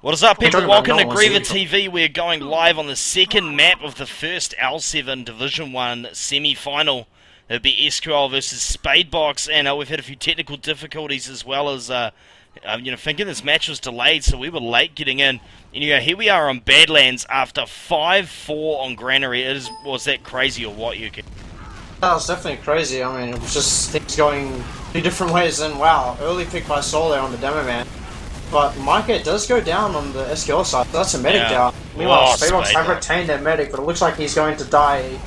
What is up, people? Welcome to GreaverTV. We're going live on the second map of the first OWL7 Division 1 semi-final. It'll be SQL versus Spadebox, and we've had a few technical difficulties as well as, thinking this match was delayed, so we were late getting in. And here we are on Badlands after 5-4 on Granary. Was that crazy or what, Yuki? That was definitely crazy. I mean, it was just things going two different ways, and wow, early pick by Sol there on the demo man. But Micah does go down on the SQL side, so that's a medic down. Meanwhile, Spadebox have retained their medic, but it looks like he's going to die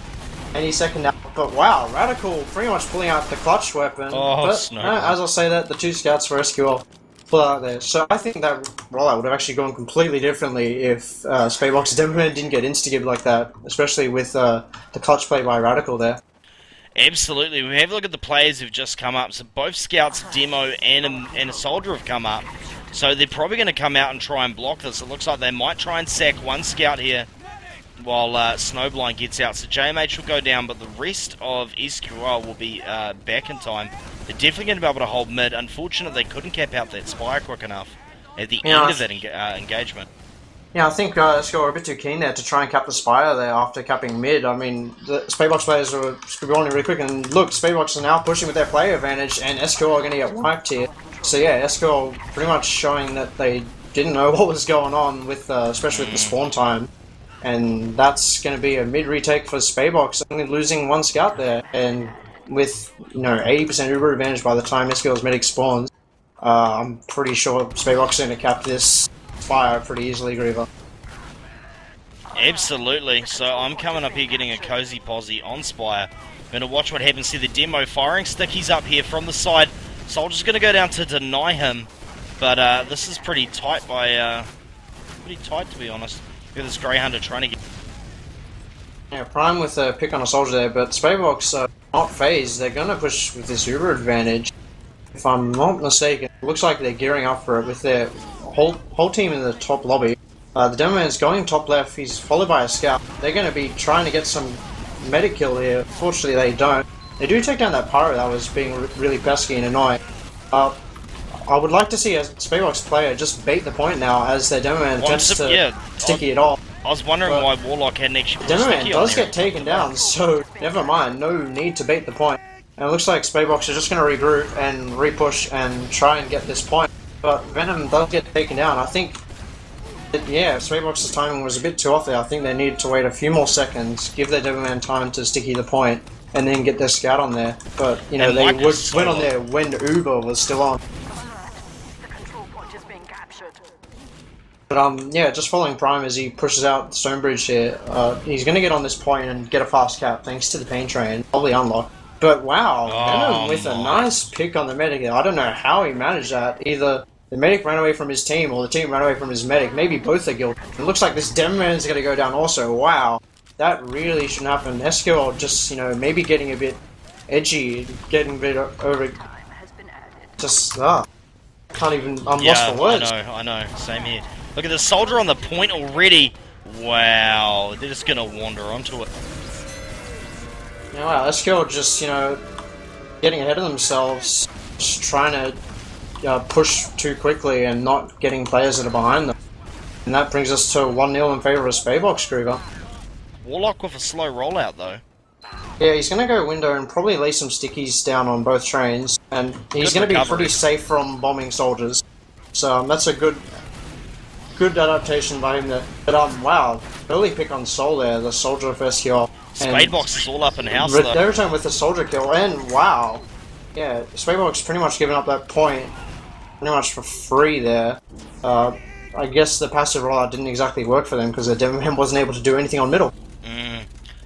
any second now. But wow, Radical pretty much pulling out the clutch weapon. Oh, but as I'll say that, the two scouts for SQL pull out there. So I think that rollout would have actually gone completely differently if Spadebox demo man didn't get insta-gibbed like that, especially with the clutch play by Radical there. Absolutely. We have a look at the players who've just come up. So both scouts, Demo and a soldier have come up. So they're probably going to come out and try and block this. It looks like they might try and sack one scout here while Snowblind gets out. So JMH will go down, but the rest of SQL will be back in time. They're definitely going to be able to hold mid. Unfortunately, they couldn't cap out that spire quick enough at the end of that engagement. Yeah, I think SQL were a bit too keen there to try and cap the spire there after capping mid. I mean, the Spadebox players were responding really quick, and look, Spadebox are now pushing with their player advantage, and SQL are going to get wiped here. So yeah, SQL pretty much showing that they didn't know what was going on with, especially with the spawn time, and that's going to be a mid retake for Spadebox, only losing one scout there, and with 80% Uber advantage by the time SQL's medic spawns, I'm pretty sure Spadebox are going to cap this fire pretty easily, Griever. Absolutely. So I'm coming up here getting a cozy posse on Spire. Going to watch what happens to the demo firing. Sticky's up here from the side. Soldier's going to go down to deny him, but this is pretty tight to be honest. Look at this Grey Hunter trying to get... Yeah, Prime with a pick on a soldier there, but Spadebox are not phased. They're going to push with this Uber advantage. If I'm not mistaken, it looks like they're gearing up for it with their whole team in the top lobby. The demo man's going top left. He's followed by a scout. They're going to be trying to get some medic kill here. Fortunately, they don't. They do take down that pyro that was being really pesky and annoying. I would like to see a Spadebox player just bait the point now as their demo man attempts to sticky it off. I was wondering why Warlock hadn't actually put demo man sticky on does get taken down, so never mind. No need to bait the point. And it looks like Spadebox are just going to regroup and repush and try and get this point. But Venom does get taken down. I think Spadebox's timing was a bit too off there. I think they needed to wait a few more seconds, give their demo man time to sticky the point, and then get their scout on there. But, they went on there when Uber was still on. But, just following Prime as he pushes out Stonebridge here. He's going to get on this point and get a fast cap thanks to the pain train. Probably unlock. But, wow, Venom with a nice pick on the medic there. I don't know how he managed that. Either the medic ran away from his team or the team ran away from his medic. Maybe both are guilty. It looks like this demo man's going to go down also. Wow. That really shouldn't happen. SQL just, maybe getting a bit edgy, getting a bit over... Just, can't even... I'm lost for words. I know. Same here. Look at the soldier on the point already. Wow. They're just going to wander onto it. Yeah, wow, SQL just, getting ahead of themselves, just trying to push too quickly and not getting players that are behind them. And that brings us to 1-0 in favour of Spadebox, Griever. Warlock with a slow rollout, though. Yeah, he's going to go window and probably lay some stickies down on both trains, and he's going to be pretty safe from bombing soldiers. So that's a good adaptation by him there. But wow, early pick on Sol there, the soldier of SQL. Spadebox is all up in house, though. They return with the soldier kill, and wow. Yeah, Spadebox pretty much giving up that point pretty much for free there. I guess the passive rollout didn't exactly work for them because their demo man wasn't able to do anything on middle.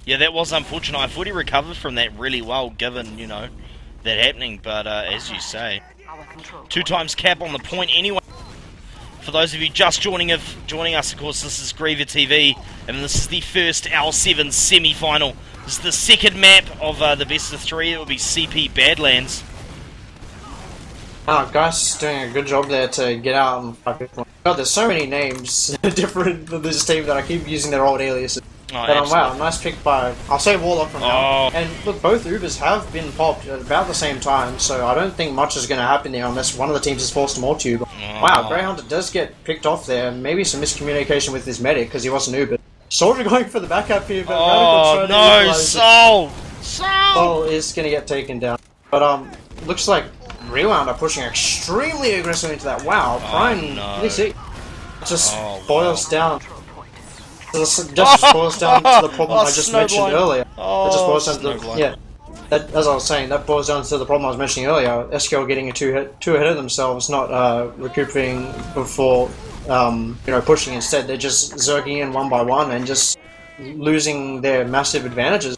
Yeah, that was unfortunate. I thought he recovered from that really well, given, that happening, but as you say, 2 times cap on the point anyway. For those of you just joining us, of course, this is GreaverTV, and this is the first OWL7 semi-final. This is the second map of the best of 3. It will be CP Badlands. Guys doing a good job there to get out and fucking point. God, there's so many names different than this team that I keep using their old aliases. Oh, But wow, nice pick by, I'll say Warlock from now. Oh. And look, both Ubers have been popped at about the same time, so I don't think much is going to happen there unless one of the teams is forced to multi Uber. Oh. Wow, Grey Hunter does get picked off there. Maybe some miscommunication with his medic because he wasn't Uber. Soldier going for the backup here, but oh no, Soul! Soul is going to get taken down. But looks like Rewound are pushing extremely aggressively into that. Wow, Prime, just boils down. Just boils down to the problem I just mentioned earlier. It just boils down to as I was saying, that boils down to the problem I was mentioning earlier. SQL getting too ahead of themselves, not recuperating before pushing. Instead, they're just zerging in one by one and just losing their massive advantages.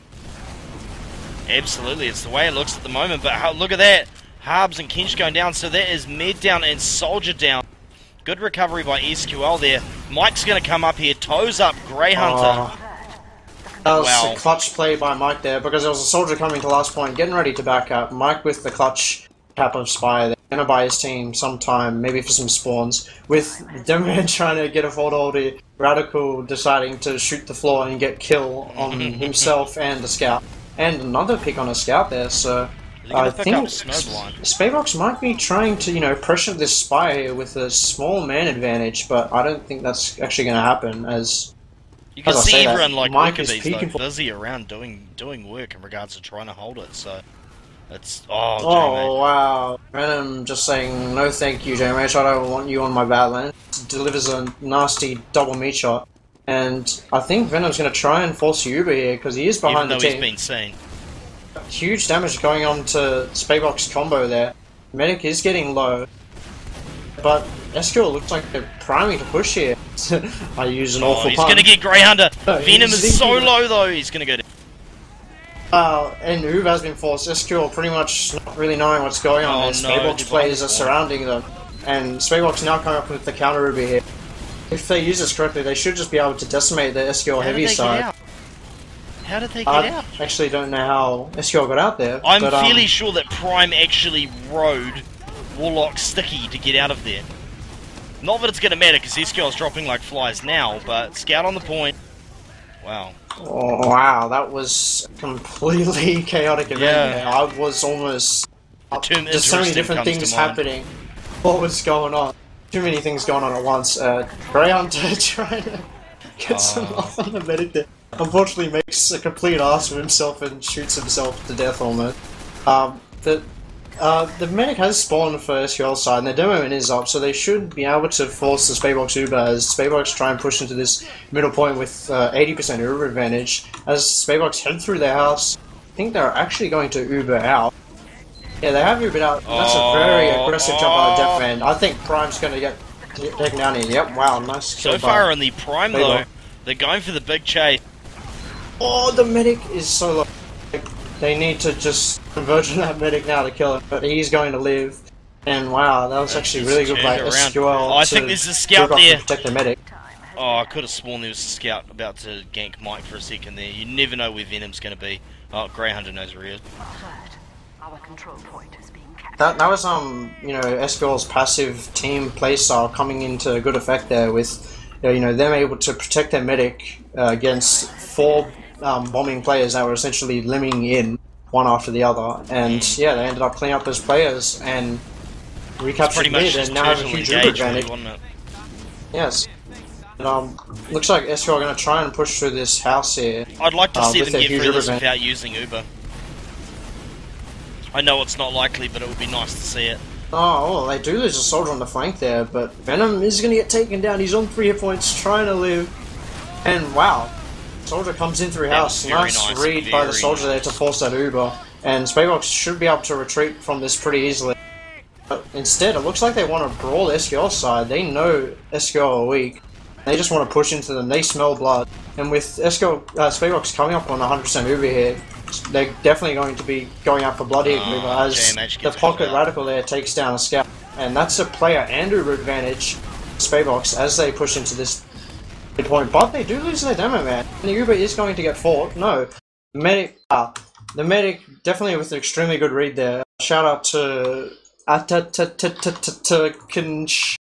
Absolutely, it's the way it looks at the moment. But look at that, Harbs and Kinch going down. So that is Med down and Soldier down. Good recovery by SQL there. Mike's going to come up here, toes up Grey Hunter. That was a clutch play by Mike there, because there was a Soldier coming to last point, getting ready to back up. Mike with the clutch cap of Spire there, going to buy his team some time, maybe for some spawns, with Demoman trying to get a foothold here, Radical deciding to shoot the floor and get kill on himself and the scout. And another pick on a scout there, so I think Spadebox might be trying to, pressure this Spire here with a small man advantage, but I don't think that's actually going to happen, as you can see everyone like Wickerbee's busy around doing work in regards to trying to hold it, so it's wow. Venom just saying no thank you, JMH, I don't want you on my Badlands. Delivers a nasty double meat shot. And I think Venom's going to try and force Uber here, because he is behind the team. He's been seen. Huge damage going on to Spadebox combo there. Medic is getting low. But SQL looks like they're priming to push here. I use an awful pun. He's going to get Grey Hunter. Venom is so low though, he's going to go down. And Uber has been forced. SQL pretty much not really knowing what's going on. And Spadebox players are surrounding them. And Spadebox now coming up with the counter Uber here. If they use this correctly, they should just be able to decimate the SQL heavy side. How did they get out? I actually don't know how SQL got out there. I'm fairly sure that Prime actually rode Warlock Sticky to get out of there. Not that it's going to matter, because SQL's dropping like flies now, but Scout on the point. Wow. Oh, wow, that was completely chaotic event there. I was almost... There's so many different things happening. What was going on? Too many things going on at once. Grey Hunter trying to get some off on the medic there. Unfortunately makes a complete ass of himself and shoots himself to death almost. The medic has spawned for SQL's side, and their demo is up, so they should be able to force the Spadebox Uber as Spadebox try and push into this middle point with 80% Uber advantage. As Spadebox head through their house, I think they're actually going to Uber out. Yeah, they have Ubered out. That's a very aggressive jump out of Deathman. I think Prime's going to get taken down here. Yep, wow, nice kill. So far on the Prime though, they're going for the big chase. Oh, the medic is so low. They need to just converge on that medic now to kill him, but he's going to live. And wow, that was actually really good by SQL. I think there's a scout there. Protect the medic. Oh, I could have sworn there was a scout about to gank Mike for a second there. You never know where Venom's going to be. Oh, Grey Hunter knows where he is. That was SQL's passive team playstyle coming into good effect there with them able to protect their medic against 4 bombing players that were essentially limbing in one after the other, and yeah, they ended up cleaning up those players and recaptured mid and now have a huge Uber advantage. Yes. Looks like SQL are going to try and push through this house here. I'd like to see them get through this without using Uber. I know it's not likely, but it would be nice to see it. Oh, well, they do lose a soldier on the flank there, but Venom is going to get taken down. He's on 3 hit points, trying to live. And wow, soldier comes in through house. Nice read by the soldier there to force that Uber. And Spadebox should be able to retreat from this pretty easily. But instead, it looks like they want to brawl SQL side. They know SQL are weak. They just want to push into them. They smell blood. And with Spadebox coming up on 100% Uber here, they're definitely going to be going out for blood here, as the pocket Radical there takes down a scout. And that's a player and Uber advantage Spadebox as they push into this point. But they do lose their demo, man. And the Uber is going to get fought. No. The medic definitely with an extremely good read there. Shout out to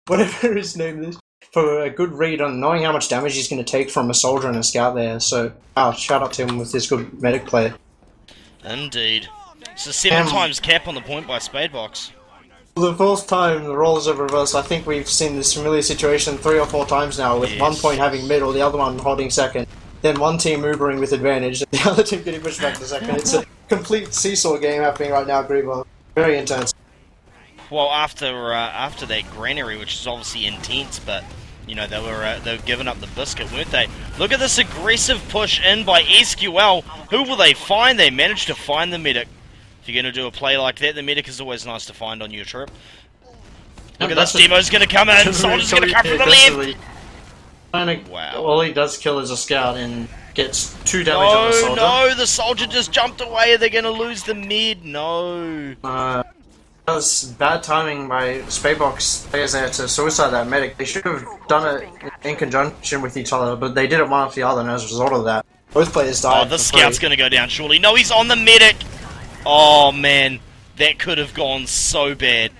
whatever his name is. for a good read on knowing how much damage he's going to take from a soldier and a scout there. So, wow, shout out to him with this good medic play. Indeed. So 7 times cap on the point by Spadebox. For the fourth time the roles have reversed. I think we've seen this familiar situation 3 or 4 times now, with one point having middle, the other one holding second. Then one team Ubering with advantage, and the other team getting pushed back to second. It's a complete seesaw game happening right now, Griever. Very intense. Well, after that granary, which is obviously intense, but you know they were giving up the biscuit, weren't they? Look at this aggressive push in by SQL. Who will they find? They managed to find the medic. If you're going to do a play like that, the medic is always nice to find on your trip. Look at this, Demo's going to come in. Soldier's going to come from the left. Wow. All he does kill is a scout and gets 2 damage on the soldier. No, the soldier just jumped away. They're going to lose the mid. No. That was bad timing by Spadebox players there to suicide that medic. They should have done it in conjunction with each other, but they did it one after the other, and as a result of that, both players died. Oh, the scout's going to go down, surely. No, he's on the medic. Oh, man. That could have gone so bad.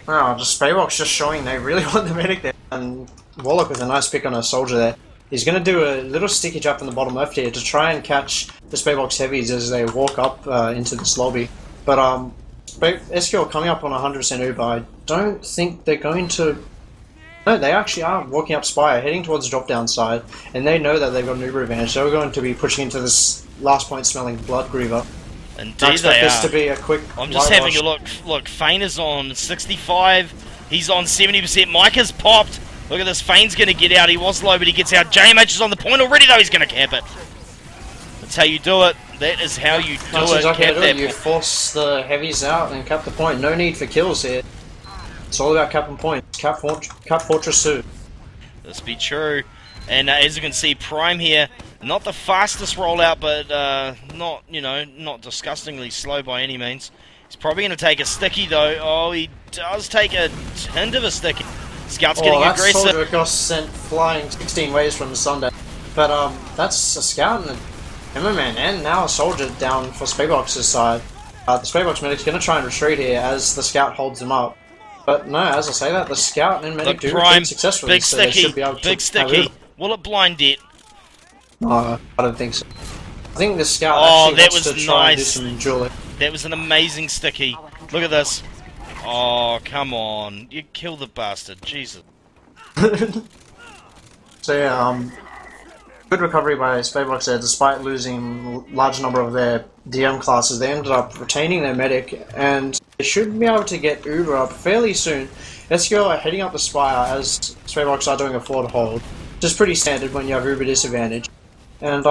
Wow, just Spadebox just showing they really want the medic there. And Warlock with a nice pick on a soldier there. He's going to do a little sticky trap in the bottom left here to try and catch the Spadebox heavies as they walk up into this lobby. But SQL coming up on 100% Uber, I don't think they're going to... No, they actually are walking up Spire, heading towards the drop-down side, and they know that they've got an Uber advantage. They're going to be pushing into this last point smelling blood Griever. Indeed I expect this to be a quick... I'm just having a look. Look, Fane is on 65. He's on 70%. Mike has popped. Look at this. Fane's going to get out. He was low, but he gets out. JMH is on the point already, though. He's going to cap it. That's how you do it. That is how you do That's it. Exactly cap that you force the heavies out and cap the point. No need for kills here. It's all about capping points. Cap Fortress 2. This be true. And as you can see, Prime here, not the fastest rollout, but not disgustingly slow by any means. He's probably going to take a sticky though. Oh, he does take a hint of a sticky. Scout's getting aggressive. That soldier got sent flying 16 ways from the Sunday. But that's a scout and a Hammerman, and now a soldier down for Spadebox's side. The Spadebox medic's going to try and retreat here as the scout holds him up. But no, as I say that, the scout and medic do retreat successfully, big so sticky, they should be able to big sticky. Will it blind it? No, I don't think so. I think the scout actually that wants was to try and do nice. some dueling. That was an amazing sticky. Look at this. Oh, come on. You kill the bastard. Jesus. So yeah, good recovery by Spadebox there, despite losing a large number of their DM classes. They ended up retaining their medic, and they should be able to get Uber up fairly soon. SQL are heading up the Spire as Spadebox are doing a forward hold, which is pretty standard when you have Uber disadvantage. And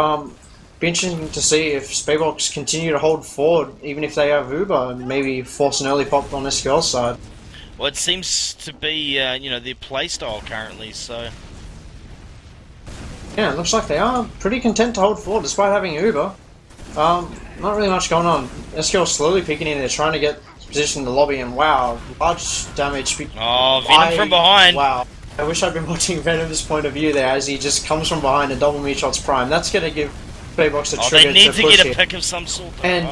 be interesting to see if Spadebox continue to hold forward, even if they have Uber, and maybe force an early pop on SQL's side. Well, it seems to be, their playstyle currently, so... Yeah, it looks like they are pretty content to hold forward despite having Uber. Not really much going on. SQL slowly peeking in there, trying to get position in the lobby, and wow, large damage. Oh, Venom from behind. Wow. I wish I'd been watching Venom's point of view there as he just comes from behind and double meat shots Prime. That's going to give Spadebox a trigger they need to push get a here. pick of some sort. And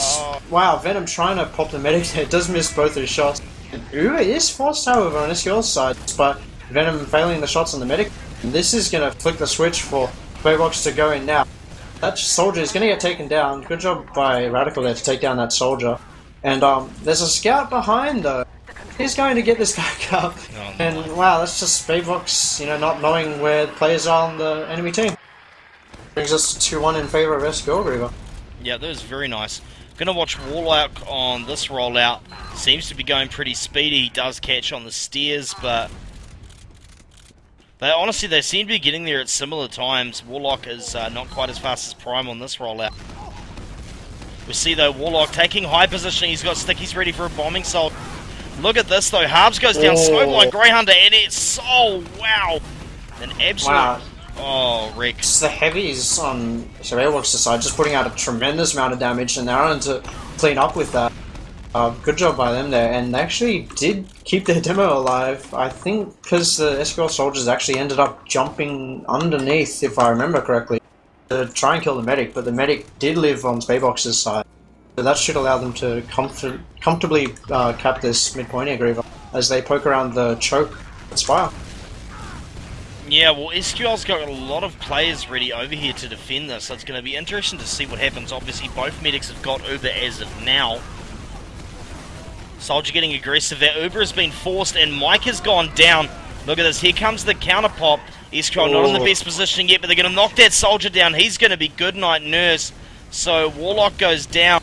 wow, Venom trying to pop the medic there, does miss both his shots. And Uber is forced, however, on SQL's side, but Venom failing the shots on the medic. And this is going to flick the switch for Spadebox to go in now. That soldier is going to get taken down. Good job by Radical there to take down that soldier. And there's a scout behind though. He's going to get this back up. Oh, and wow, that's just Spadebox, not knowing where the players are on the enemy team. Brings us to 2-1 in favour of SQL, Griever. Yeah, that was very nice. Gonna watch Warlock on this rollout. Seems to be going pretty speedy. He does catch on the stairs, but honestly, they seem to be getting there at similar times. Warlock is not quite as fast as Prime on this rollout. We see, though, Warlock taking high position. He's got stickies ready for a bombing soul. Look at this, though. Harbs goes down. Snowblind Greyhunter, and it's so... Wow. An absolute... Wow. Oh, Rick. It's the heavies on Spadebox's side, just putting out a tremendous amount of damage, and they're trying to clean up with that. Good job by them there, and they actually did keep their demo alive. I think because the SQL soldiers actually ended up jumping underneath, if I remember correctly, to try and kill the medic, but the medic did live on Spadebox's side. So that should allow them to comfortably cap this midpoint here, Griever, as they poke around the choke at Spire. Yeah, well, SQL's got a lot of players ready over here to defend this, so it's going to be interesting to see what happens. Obviously, both medics have got Uber as of now. Soldier getting aggressive there. Uber has been forced, and Mike has gone down. Look at this. Here comes the counter pop. SQL not in the best position yet, but they're going to knock that Soldier down. He's going to be good night nurse. So Warlock goes down.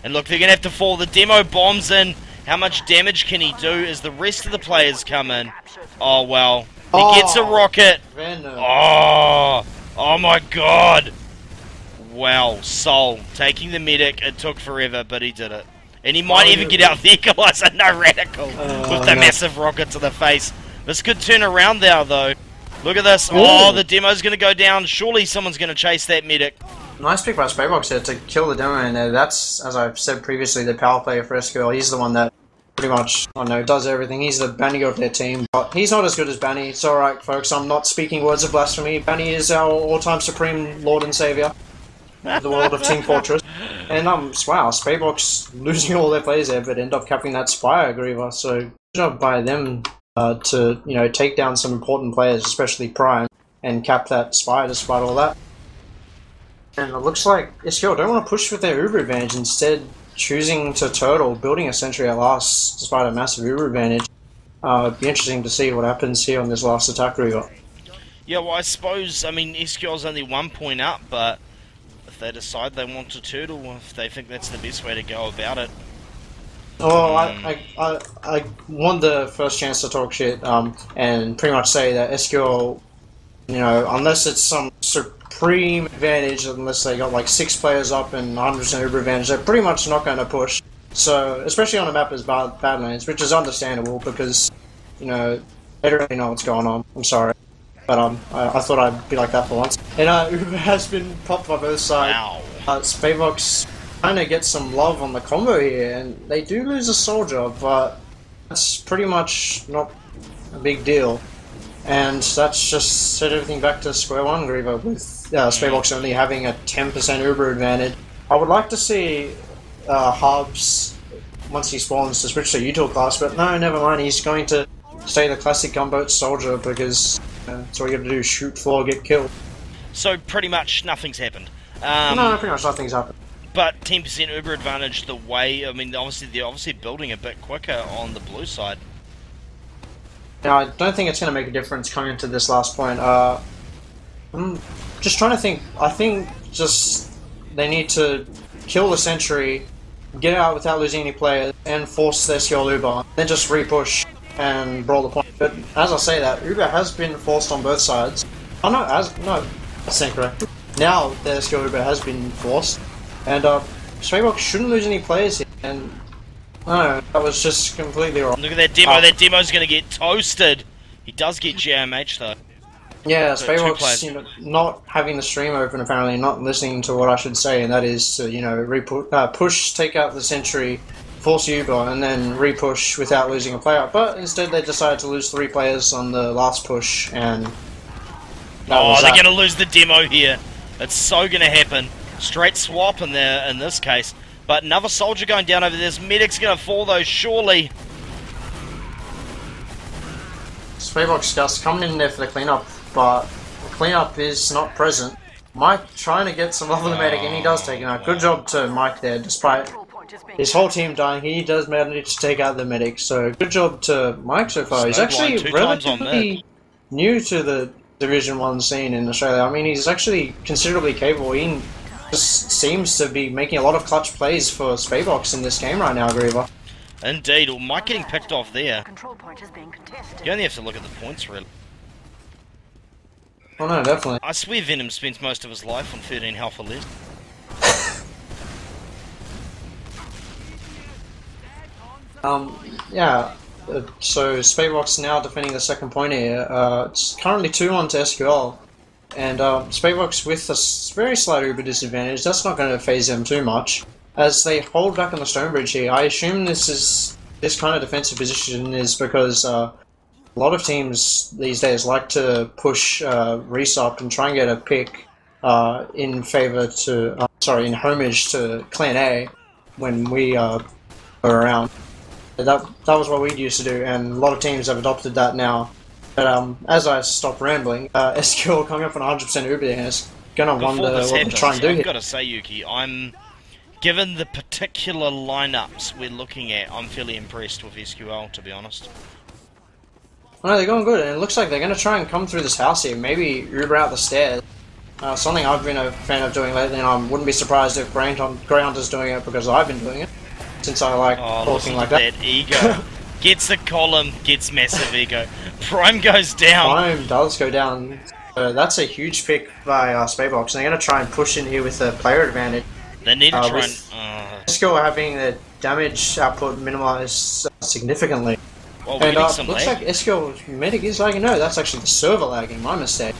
And look, they're going to have to fall. The demo bombs in. How much damage can he do as the rest of the players come in? Oh, well. He gets a rocket. Oh my god. Wow, Soul taking the medic. It took forever, but he did it. And he might even get out the equalizer. No, Radical. With the massive rocket to the face. This could turn around now, though. Look at this. Oh, the demo's going to go down. Surely someone's going to chase that medic. Nice pick by Spadebox there to kill the demo, and that's, as I've said previously, the power player for SQL. He's the one that pretty much, I don't know, does everything. He's the Banny of their team, but he's not as good as Banny. It's alright, folks. I'm not speaking words of blasphemy. Banny is our all-time supreme lord and savior of the world of Team Fortress. And, wow, Spadebox losing all their players there, but end up capping that Spire Griever. So, good job by them to, you know, take down some important players, especially Prime, and cap that Spire despite all that. And it looks like SQL don't want to push with their Uber advantage, instead choosing to turtle, building a sentry at last despite a massive Uber advantage. It'd be interesting to see what happens here on this last attack River. Yeah, well, I suppose, I mean, SQL's only 1 point up, but if they decide they want to turtle, if they think that's the best way to go about it. Oh, I want the first chance to talk shit and pretty much say that SQL, you know, unless it's some supreme advantage, unless they got like 6 players up and 100% Uber advantage, they're pretty much not going to push. So, especially on a map as Badlands, which is understandable because, you know, they don't really know what's going on. I'm sorry. But I thought I'd be like that for once. And Uber has been popped by both sides. Wow. Spadebox kind of gets some love on the combo here, and they do lose a soldier, but that's pretty much not a big deal. And that's just set everything back to square one, Griever, with Spadebox only having a 10% Uber advantage. I would like to see Hubs, once he spawns, to switch to util class, but no, never mind, he's going to stay the classic gunboat soldier because that's all you got to do, shoot, floor, get killed. So pretty much nothing's happened. No, pretty much nothing's happened. But 10% Uber advantage the way, I mean, obviously they're obviously building a bit quicker on the blue side. Now, I don't think it's going to make a difference coming into this last point. I'm just trying to think. I think just they need to kill the sentry, get out without losing any players, and force their skill Uber. Then just re-push and brawl the point. But as I say that, Uber has been forced on both sides. Oh no, that's incorrect. Now their skill Uber has been forced, and Spadebox shouldn't lose any players here. And no, that was just completely wrong. Look at that demo. That demo's going to get toasted. He does get GMH though. Yeah, Spadebox, you know, not having the stream open apparently, not listening to what I should say, and that is to, you know, push, take out the sentry, force Uber, and then re-push without losing a player. But instead they decided to lose 3 players on the last push, and they're going to lose the demo here. It's so going to happen. Straight swap in there in this case. But another soldier going down over there. This medic's going to fall though, surely. Spadebox Scouts coming in there for the cleanup, but the cleanup is not present. Mike trying to get some love on the medic, and he does take it out. Good job to Mike there, despite his whole team dying. He does manage to take out the medic, so good job to Mike so far. He's actually relatively new to the Division 1 scene in Australia. I mean, he's actually considerably capable. He just seems to be making a lot of clutch plays for Spadebox in this game right now, Griever. Indeed. Well, Mike getting picked off there. You only have to look at the points, really. Oh no, definitely. I swear Venom spends most of his life on 13 health or less. Yeah. So Spadebox now defending the second point here. It's currently 2-1 to SQL. And Spadebox with a very slight Uber disadvantage. That's not going to phase them too much, as they hold back on the Stonebridge here. I assume this kind of defensive position is because a lot of teams these days like to push Resup and try and get a pick in favor to in homage to Clan A when we were around. That was what we used to do, and a lot of teams have adopted that now. But as I stop rambling, SQL coming up on 100% Uber and it's gonna wonder what they're trying to do here. I've got to say, Yuki, given the particular lineups we're looking at, I'm fairly impressed with SQL, to be honest. No, they're going good, and it looks like they're going to try and come through this house here, maybe Uber out the stairs. Something I've been a fan of doing lately, and I wouldn't be surprised if Grounder's doing it because I've been doing it, since I like talking like that. That ego. Gets a column, gets massive ego. Prime goes down. Prime does go down. That's a huge pick by Spadebox, and they're going to try and push in here with the player advantage. They need to try and... SQL having their damage output minimized significantly. Well, we're getting some looks lag. like SQL Medic is lagging. No, that's actually the server lagging, my mistake.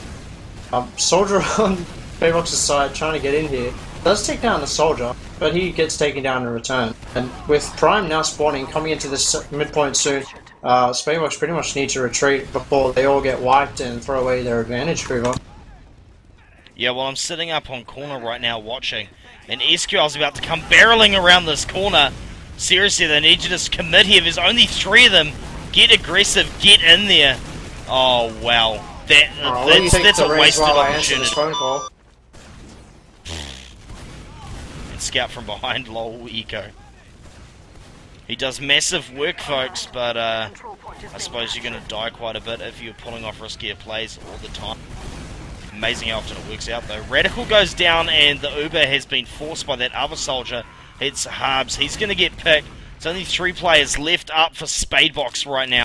Soldier on Spadebox's side trying to get in here. Does take down the soldier, but he gets taken down in return. And with Prime now spawning, coming into this midpoint soon, Spadebox pretty much need to retreat before they all get wiped and throw away their advantage pretty much. Yeah, well, I'm sitting up on corner right now watching, and SQL's about to come barreling around this corner. Seriously, they need to just commit here. There's only 3 of them. Get aggressive, get in there. Oh, wow. That's a wasted opportunity. And scout from behind, lol, eco. He does massive work, folks, but I suppose you're going to die quite a bit if you're pulling off riskier plays all the time. Amazing how often it works out, though. Radical goes down, and the Uber has been forced by that other soldier. It's Harbs. He's going to get picked. There's only 3 players left up for Spadebox right now.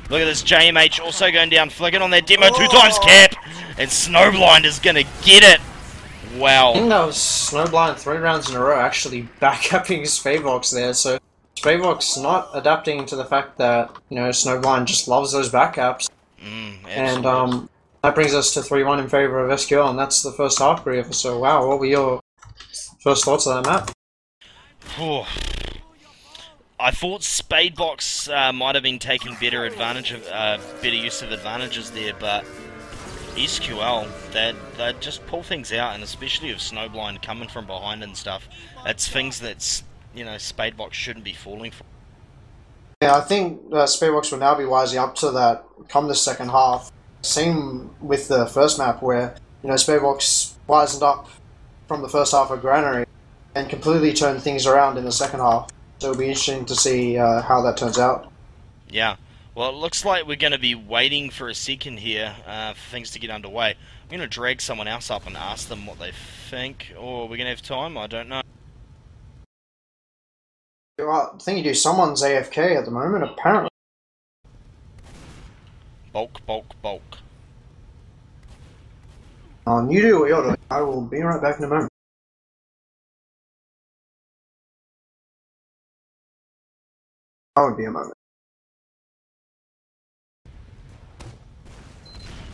Look at this JMH also going down, flicking on that demo 2 times cap, and Snowblind is going to get it. Wow. I think that was Snowblind 3 rounds in a row actually backupping Spadebox there, so Spadebox not adapting to the fact that, you know, Snowblind just loves those backups. And that brings us to 3-1 in favor of SQL, and that's the first half, Griever. So wow, what were your first thoughts of that map? I thought Spadebox might have been taking better use of advantages there, but SQL, they just pull things out, and especially with Snowblind coming from behind and stuff, it's things that, you know, Spadebox shouldn't be falling for. Yeah, I think Spadebox will now be wising up to that come the second half. Same with the first map where, you know, Spadebox wisened up from the first half of Granary and completely turned things around in the second half. So it'll be interesting to see how that turns out. Yeah. Well, it looks like we're going to be waiting for a second here for things to get underway. I'm going to drag someone else up and ask them what they think. Or we're going to have time? I don't know. Well, I think you do. Someone's AFK at the moment, apparently. Bulk. You do what you're doing. I will be right back in a moment. I won't be a moment.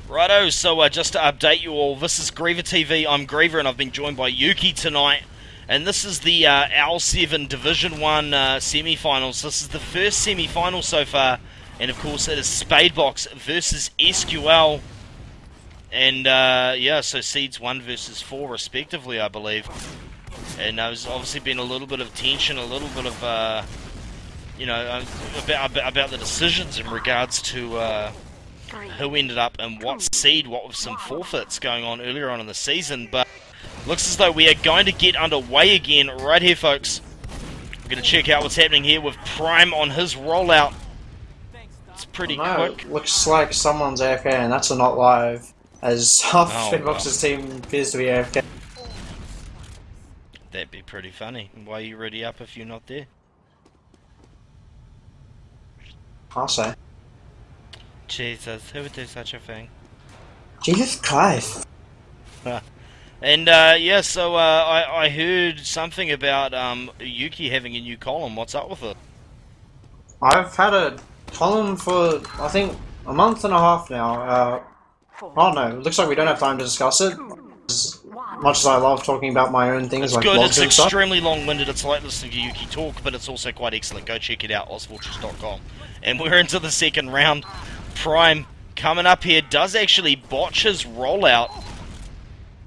Righto, so just to update you all, this is GreaverTV. I'm Griever, and I've been joined by Yuki tonight. And this is the OWL7 Division 1 semi-finals. This is the first semi-final so far. And of course it is Spadebox versus SQL. And yeah, so seeds 1 versus 4 respectively, I believe. And there's obviously been a little bit of tension, a little bit of, you know, about the decisions in regards to who ended up in what seed, what with some forfeits going on earlier on in the season. But looks as though we are going to get underway again right here, folks. We're going to check out what's happening here with Prime on his rollout. It's pretty quick. Looks like someone's AFK, and that's a not live, as half Spadebox's team appears to be AFK. That'd be pretty funny. Why are you ready up if you're not there? I'll say. Jesus, who would do such a thing? Jesus Christ. And yeah, so I heard something about Yuki having a new column. What's up with it? I've had a column for, I think, a month and a half now. Oh no, it looks like we don't have time to discuss it. As much as I love talking about my own things, it's like good. blogs It's and stuff. extremely long-winded. It's like listening to Yuki talk, but it's also quite excellent. Go check it out, ozfortress.com. And we're into the second round. Prime coming up here does actually botch his rollout.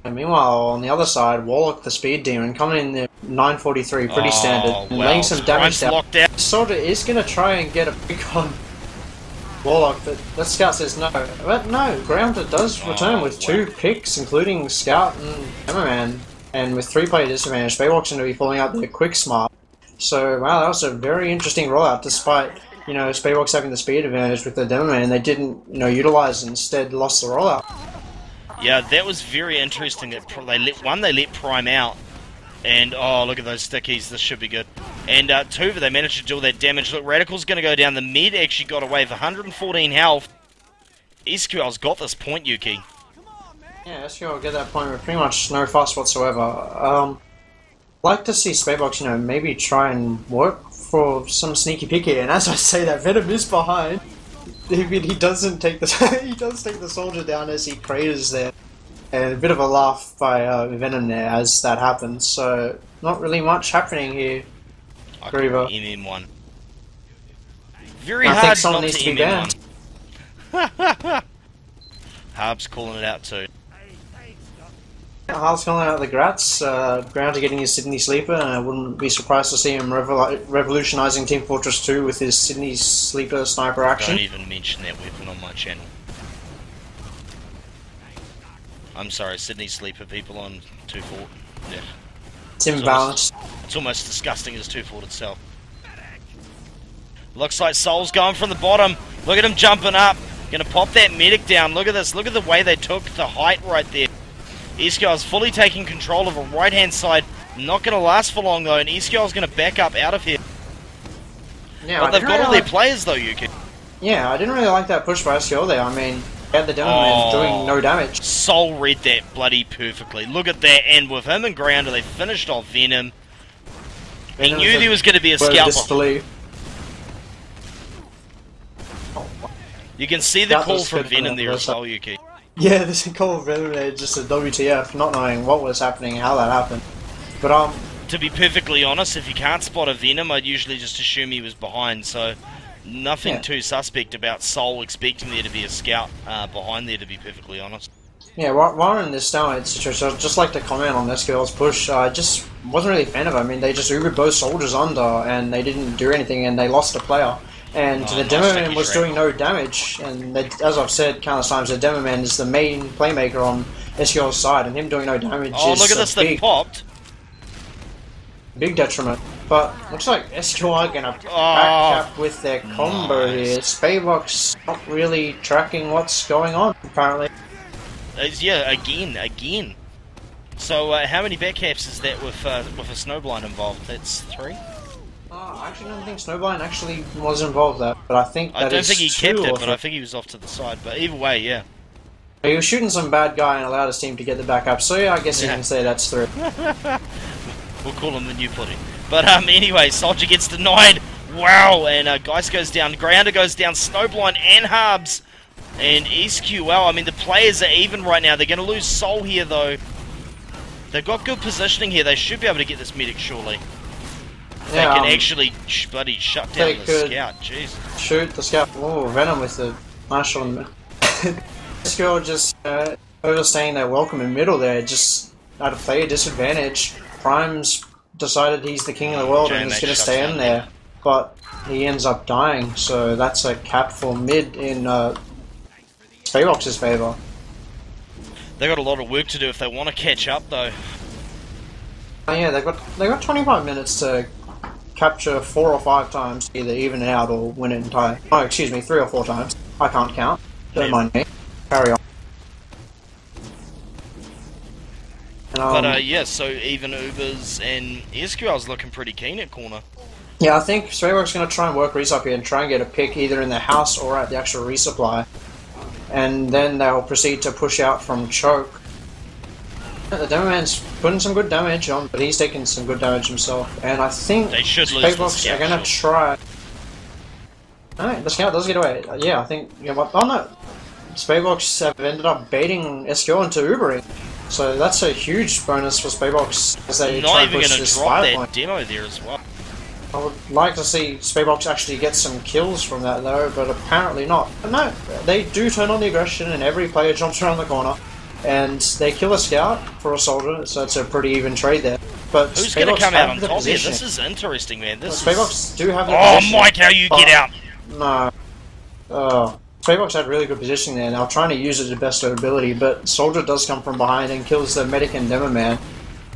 And meanwhile, on the other side, Warlock the Speed Demon coming in there 943, pretty standard, and laying some damage down. Locked out. Soldier is going to try and get a pick on Warlock, but that Scout says no. But no, Grounder does return with 2 picks, including Scout and Hammerman. And with 3-player disadvantage, Spadebox going to be pulling out their quick smart. So, wow, that was a very interesting rollout, despite, you know, Spadebox having the speed advantage with the Demoman. They didn't, you know, utilize and instead lost the rollout. Yeah, that was very interesting. That they let Prime out. And, oh, look at those stickies. This should be good. And, 2, they managed to do all that damage. Look, Radical's going to go down. The mid actually got away with 114 health. SQL's got this point, Yuki. Yeah, SQL will get that point with pretty much no fuss whatsoever. I'd like to see Spadebox, you know, maybe try and work for some sneaky picky. And as I say that, Venom is behind. He doesn't take the he does take the soldier down as he craters there. And a bit of a laugh by Venom there as that happens. So, not really much happening here, Griever. MM1. Very I hard think someone not needs to to be banned. Harb's calling it out too. Harl's calling out the Grats. Grounder getting his Sydney Sleeper, and I wouldn't be surprised to see him revolutionising Team Fortress 2 with his Sydney Sleeper sniper action. Don't even mention that weapon on my channel. I'm sorry, Sydney Sleeper people on 2-Fort. Yeah. It's imbalanced. It's almost disgusting as 2-Fort itself. Looks like Soul's going from the bottom. Look at him jumping up. Gonna pop that medic down. Look at this. Look at the way they took the height right there. Escal's fully taking control of a right-hand side. Not gonna last for long though, and Escal's gonna back up out of here. Yeah, but they've got all their players though, Yuki. Yeah, I didn't really like that push by SQL there. I mean, they had the Demoman doing no damage. Soul read that bloody perfectly. Look at that, and with him and Grounder, they finished off Venom. He knew there was going to be a scalper. You can see the call from Venom there as well, Yuki. Yeah, there's a call from Venom there, just a WTF, not knowing what was happening, how that happened. But to be perfectly honest, if you can't spot a Venom, I'd usually just assume he was behind, so nothing too suspect about Soul expecting there to be a scout behind there, to be perfectly honest. Yeah, while we're in this stalemate situation, I'd just like to comment on SQL's push. I just wasn't really a fan of it. I mean, they just Ubered both soldiers under, and they didn't do anything, and they lost a player. And the Demoman was doing no damage, and they, as I've said countless times, the Demoman is the main playmaker on SQL's side, and him doing no damage is look at this, they popped. Big detriment. But looks like SQL are going to back up with their combo here. Spadebox not really tracking what's going on, apparently. Yeah, again. So how many backcaps is that with a Snowblind involved? That's 3? I actually don't think Snowblind actually was involved there, but I think that I don't think he kept it, but I I think he was off to the side. But either way, yeah. He was shooting some bad guy and allowed his team to get the backup, so yeah, I guess you can say that's 3. We'll call him the new pudding. But anyway, Soldier gets denied. Wow, and Geist goes down, Grounder goes down, Snowblind and Harbs. And SQL, I mean, the players are even right now. They're going to lose Soul here, though. They've got good positioning here. They should be able to get this medic, surely. They can actually bloody shut down the scout. Jeez. Shoot the scout. Oh, Venom with the nice shot on the SQL just overstaying their welcome in middle there. Just at a player disadvantage. Prime's decided he's the king of the world and he's going to stay in there. But he ends up dying, so that's a cap for mid in Spadebox's favour. They got a lot of work to do if they want to catch up, though. Oh yeah, they got 25 minutes to capture 4 or 5 times, either even it out or win it entire. Oh, excuse me, 3 or 4 times. I can't count. Don't mind me. Carry on. But yeah, so even Ubers and SQL's looking pretty keen at corner. Yeah, I think Spadebox's going to try and work resup here and try and get a pick either in the house or at the actual resupply. And then they'll proceed to push out from choke. The Demoman's putting some good damage on, but he's taking some good damage himself. And I think Spadebox are going to try... Alright, the scout does get away. Yeah, I think... Oh no! Spadebox have ended up baiting SQL into Ubering. So that's a huge bonus for Spadebox as they try and push this fire point. Demo there as well. I would like to see Spadebox actually get some kills from that though, but apparently not. But no, they do turn on the aggression and every player jumps around the corner. And they kill a scout for a soldier, so it's a pretty even trade there. But who's going to come out on top here? This is interesting, man. Spadebox do have the position. Oh, Mike, how you get out? No. Spadebox had really good positioning there, and they're trying to use it to the best of their ability, but Soldier does come from behind and kills the medic and Demo Man,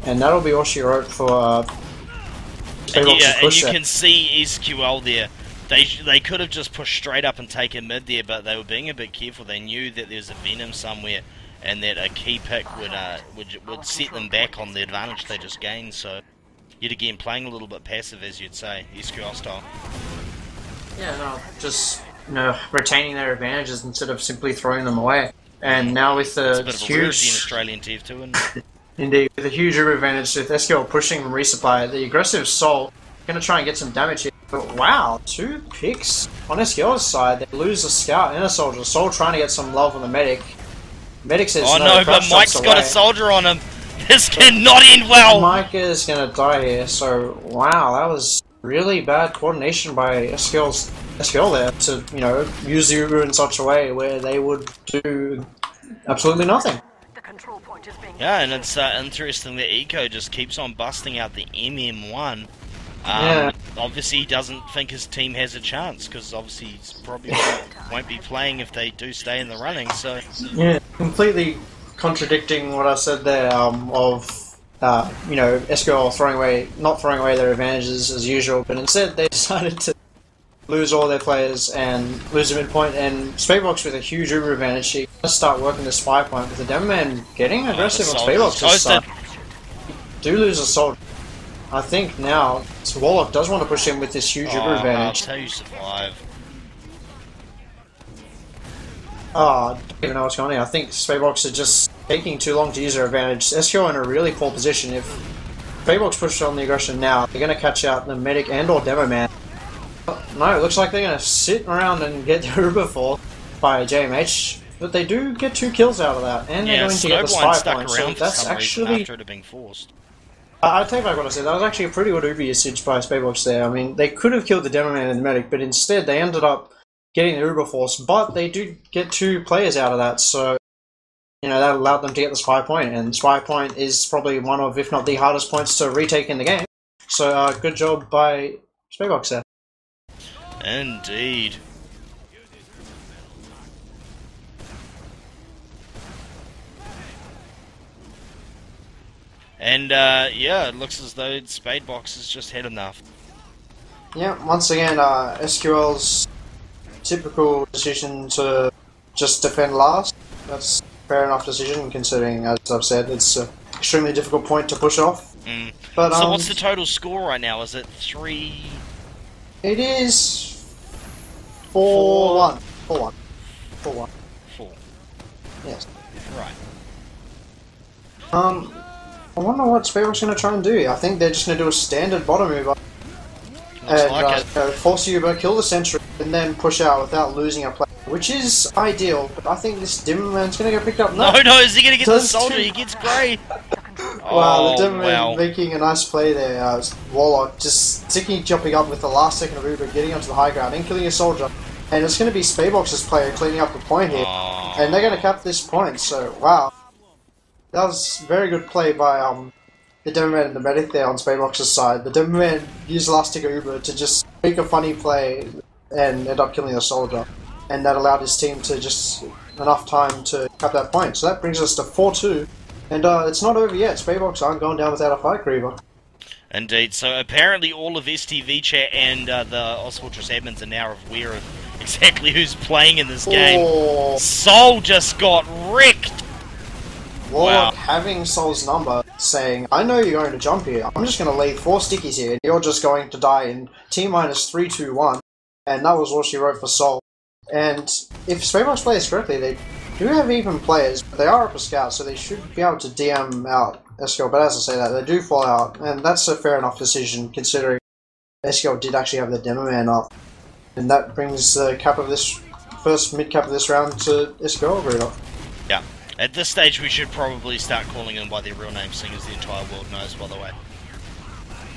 and that'll be all she wrote for Spadebox's push and you there. can see SQL there. They could have just pushed straight up and taken mid there, but they were being a bit careful. They knew that there's a Venom somewhere, and that a key pick would set them back on the advantage they just gained. So, yet again, playing a little bit passive, as you'd say, SQL style. Yeah, no, just retaining their advantages instead of simply throwing them away. And now with the It's a bit of a huge rarity in Australian TF2, isn't it? Indeed, with a huge Uber advantage with SQL pushing from resupply, the aggressive Soul going to try and get some damage here. But wow, 2 picks on SQL's side. They lose a Scout and a Soldier. Soul trying to get some love on the Medic. Medic says oh no, but Mike's got a Soldier on him. This cannot end well. Mike is going to die here. So wow, that was really bad coordination by SQL there to use the Uber in such a way where they would do absolutely nothing. Yeah, and it's interesting that Eco just keeps on busting out the MM1. Yeah. Obviously, he doesn't think his team has a chance, because obviously he probably won't be playing if they do stay in the running, so... Yeah, completely contradicting what I said there, SQL not throwing away their advantages as usual, but instead they decided to lose all their players and lose the midpoint, and Spadebox with a huge Uber advantage, she does start working the spy point with the Demo Man getting aggressive on Spadebox's side. Do lose a Soldier. I think now Warlock does want to push him with this huge Uber advantage. That's how you survive. I don't even know what's going on. I think Spadebox are just taking too long to use their advantage. SQL in a really poor position. If Spadebox pushes on the aggression now, they're going to catch out the Medic and or Demo Man. No, it looks like they're going to sit around and get the Uber fall by JMH, but they do get 2 kills out of that, and they're going to get the spy point. So that's actually after it had been forced. I take back what I said. That was actually a pretty good Uber usage by Spadebox there. I mean, they could have killed the Demo Man and the Medic, but instead they ended up getting the Uber force. But they do get 2 players out of that, so that allowed them to get the spy point. And spy point is probably one of, if not the hardest points to retake in the game. So good job by Spadebox there. Indeed. And yeah, it looks as though Spadebox has just had enough. Yeah, once again, SQL's typical decision to just defend last. That's a fair enough decision, considering, as I've said, it's an extremely difficult point to push off. But, so what's the total score right now? Is it 3? It is 4-1. 4-1. 4-1. 4. Yes. Right. I wonder what Spadebox going to try and do. I think they're just going to do a standard bottom Uber. And force Uber, kill the sentry, and then push out without losing a player. Which is ideal, but I think this Demo Man's going to get picked up. No, is he going to get the Soldier? He gets Grey. Wow, the Demo Man making a nice play there. Warlock just jumping up with the last second of Uber, getting onto the high ground and killing a Soldier. And it's going to be Spadebox's player cleaning up the point here. And they're going to cap this point, so wow. That was very good play by the Demo Man and the Medic there on Spadebox's side. The Demo Man used last tick Uber to just make a funny play and end up killing a Soldier. And that allowed his team to just enough time to cap that point. So that brings us to 4-2. And it's not over yet. Spadebox aren't going down without a fight, Griever. Indeed. So apparently all of STV chat and the ozfortress admins are now aware of exactly who's playing in this game. Soul just got wrecked. Warlock having Soul's number, saying, I know you're going to jump here. I'm just going to leave 4 stickies here, and you're just going to die in T-minus 3, 2, 1. And that was what she wrote for Soul. And if Spadebox plays correctly, they do have even players, but they are up a scout, so they should be able to DM out SQL. But as I say that, they do fall out, and that's a fair enough decision, considering SQL did actually have the Demo Man up. And that brings the cap of this first mid-cap of this round to SQL, Griever. Yeah. At this stage, we should probably start calling them by their real names, seeing as the entire world knows, by the way.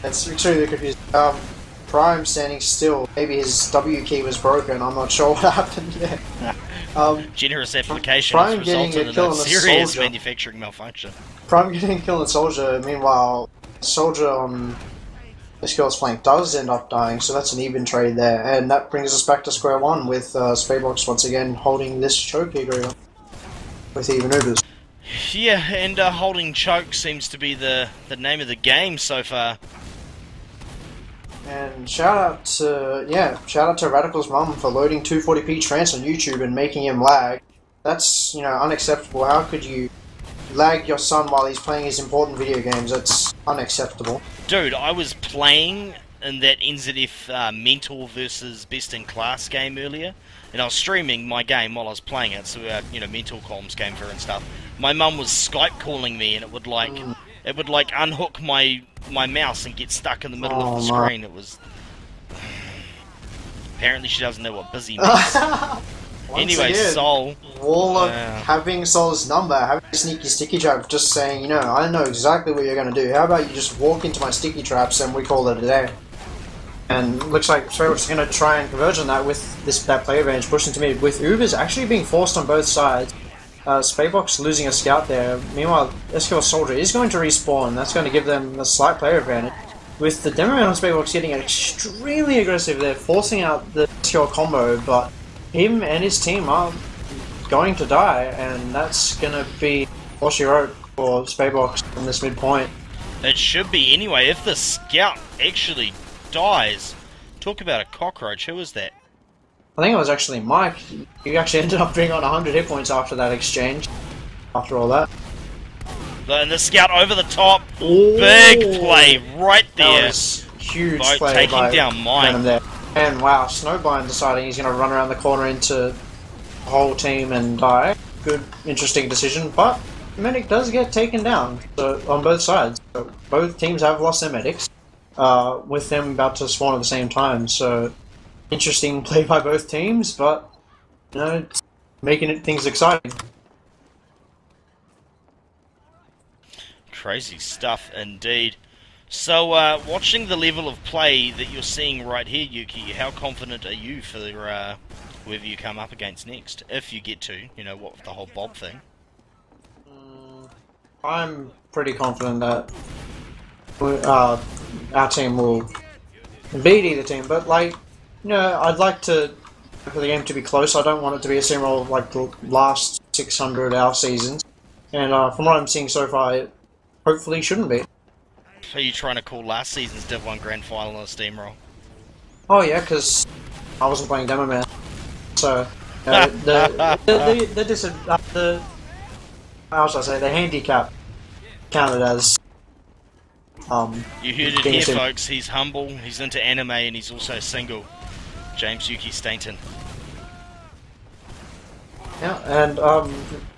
It's extremely confusing. Prime standing still. Maybe his W key was broken. I'm not sure what happened there. Generous application Prime has getting resulted a in kill a on a serious Soldier. manufacturing malfunction. Prime getting a kill on Soldier. Meanwhile, Soldier on SQL's flank does end up dying, so that's an even trade there. And that brings us back to square one with Spadebox once again holding this choke here, Griever, with even Ubers. Yeah, and holding choke seems to be the name of the game so far. And shout out to Radical's mum for loading 240p trance on YouTube and making him lag. That's, unacceptable. How could you lag your son while he's playing his important video games? That's unacceptable. Dude, I was playing in that NZF Mentor versus Best in Class game earlier, and I was streaming my game while I was playing it, so Mentor comms came through and stuff. My mum was Skype calling me, and it would unhook my mouse and get stuck in the middle of the screen. It was... Apparently she doesn't know what busy means. Anyway, again, Sol... Warlock having Sol's number, having a sneaky sticky trap, just saying, I know exactly what you're going to do. How about you just walk into my sticky traps and we call it a day? And looks like Spadebox is going to try and converge on that with that player advantage pushing to mid, with Ubers actually being forced on both sides. Spadebox losing a scout there. Meanwhile, SQL Soldier is going to respawn. That's going to give them a slight player advantage. With the demo man on Spadebox getting extremely aggressive there, forcing out the SQL combo, but him and his team are going to die, and that's going to be all she wrote for Spadebox from this midpoint. It should be anyway. If the scout actually dies, talk about a cockroach. Who was that? I think it was actually Mike. He actually ended up being on 100 hit points after that exchange. After all that. And the scout over the top. Ooh. Big play right there. That was huge play taking by down Mike. There. And wow, Snowblind deciding he's going to run around the corner into the whole team and die. Good, interesting decision, but Medic does get taken down on both sides. So both teams have lost their medics, with them about to spawn at the same time. So interesting play by both teams, but it's making things exciting. Crazy stuff indeed. So, watching the level of play that you're seeing right here, Yuki, how confident are you for whoever you come up against next, if you get to, what with the whole Bob thing? I'm pretty confident that our team will beat either team, but I'd like for the game to be close. I don't want it to be a steamroll like the last 600 hour seasons, and from what I'm seeing so far, it hopefully shouldn't be. Are you trying to call last season's Div 1 Grand Final a steamroll? Oh yeah, because I wasn't playing Demo Man, so the handicap counted as. You heard it here, folks. He's humble, he's into anime, and he's also single. James Yuki Stainton. Yeah, and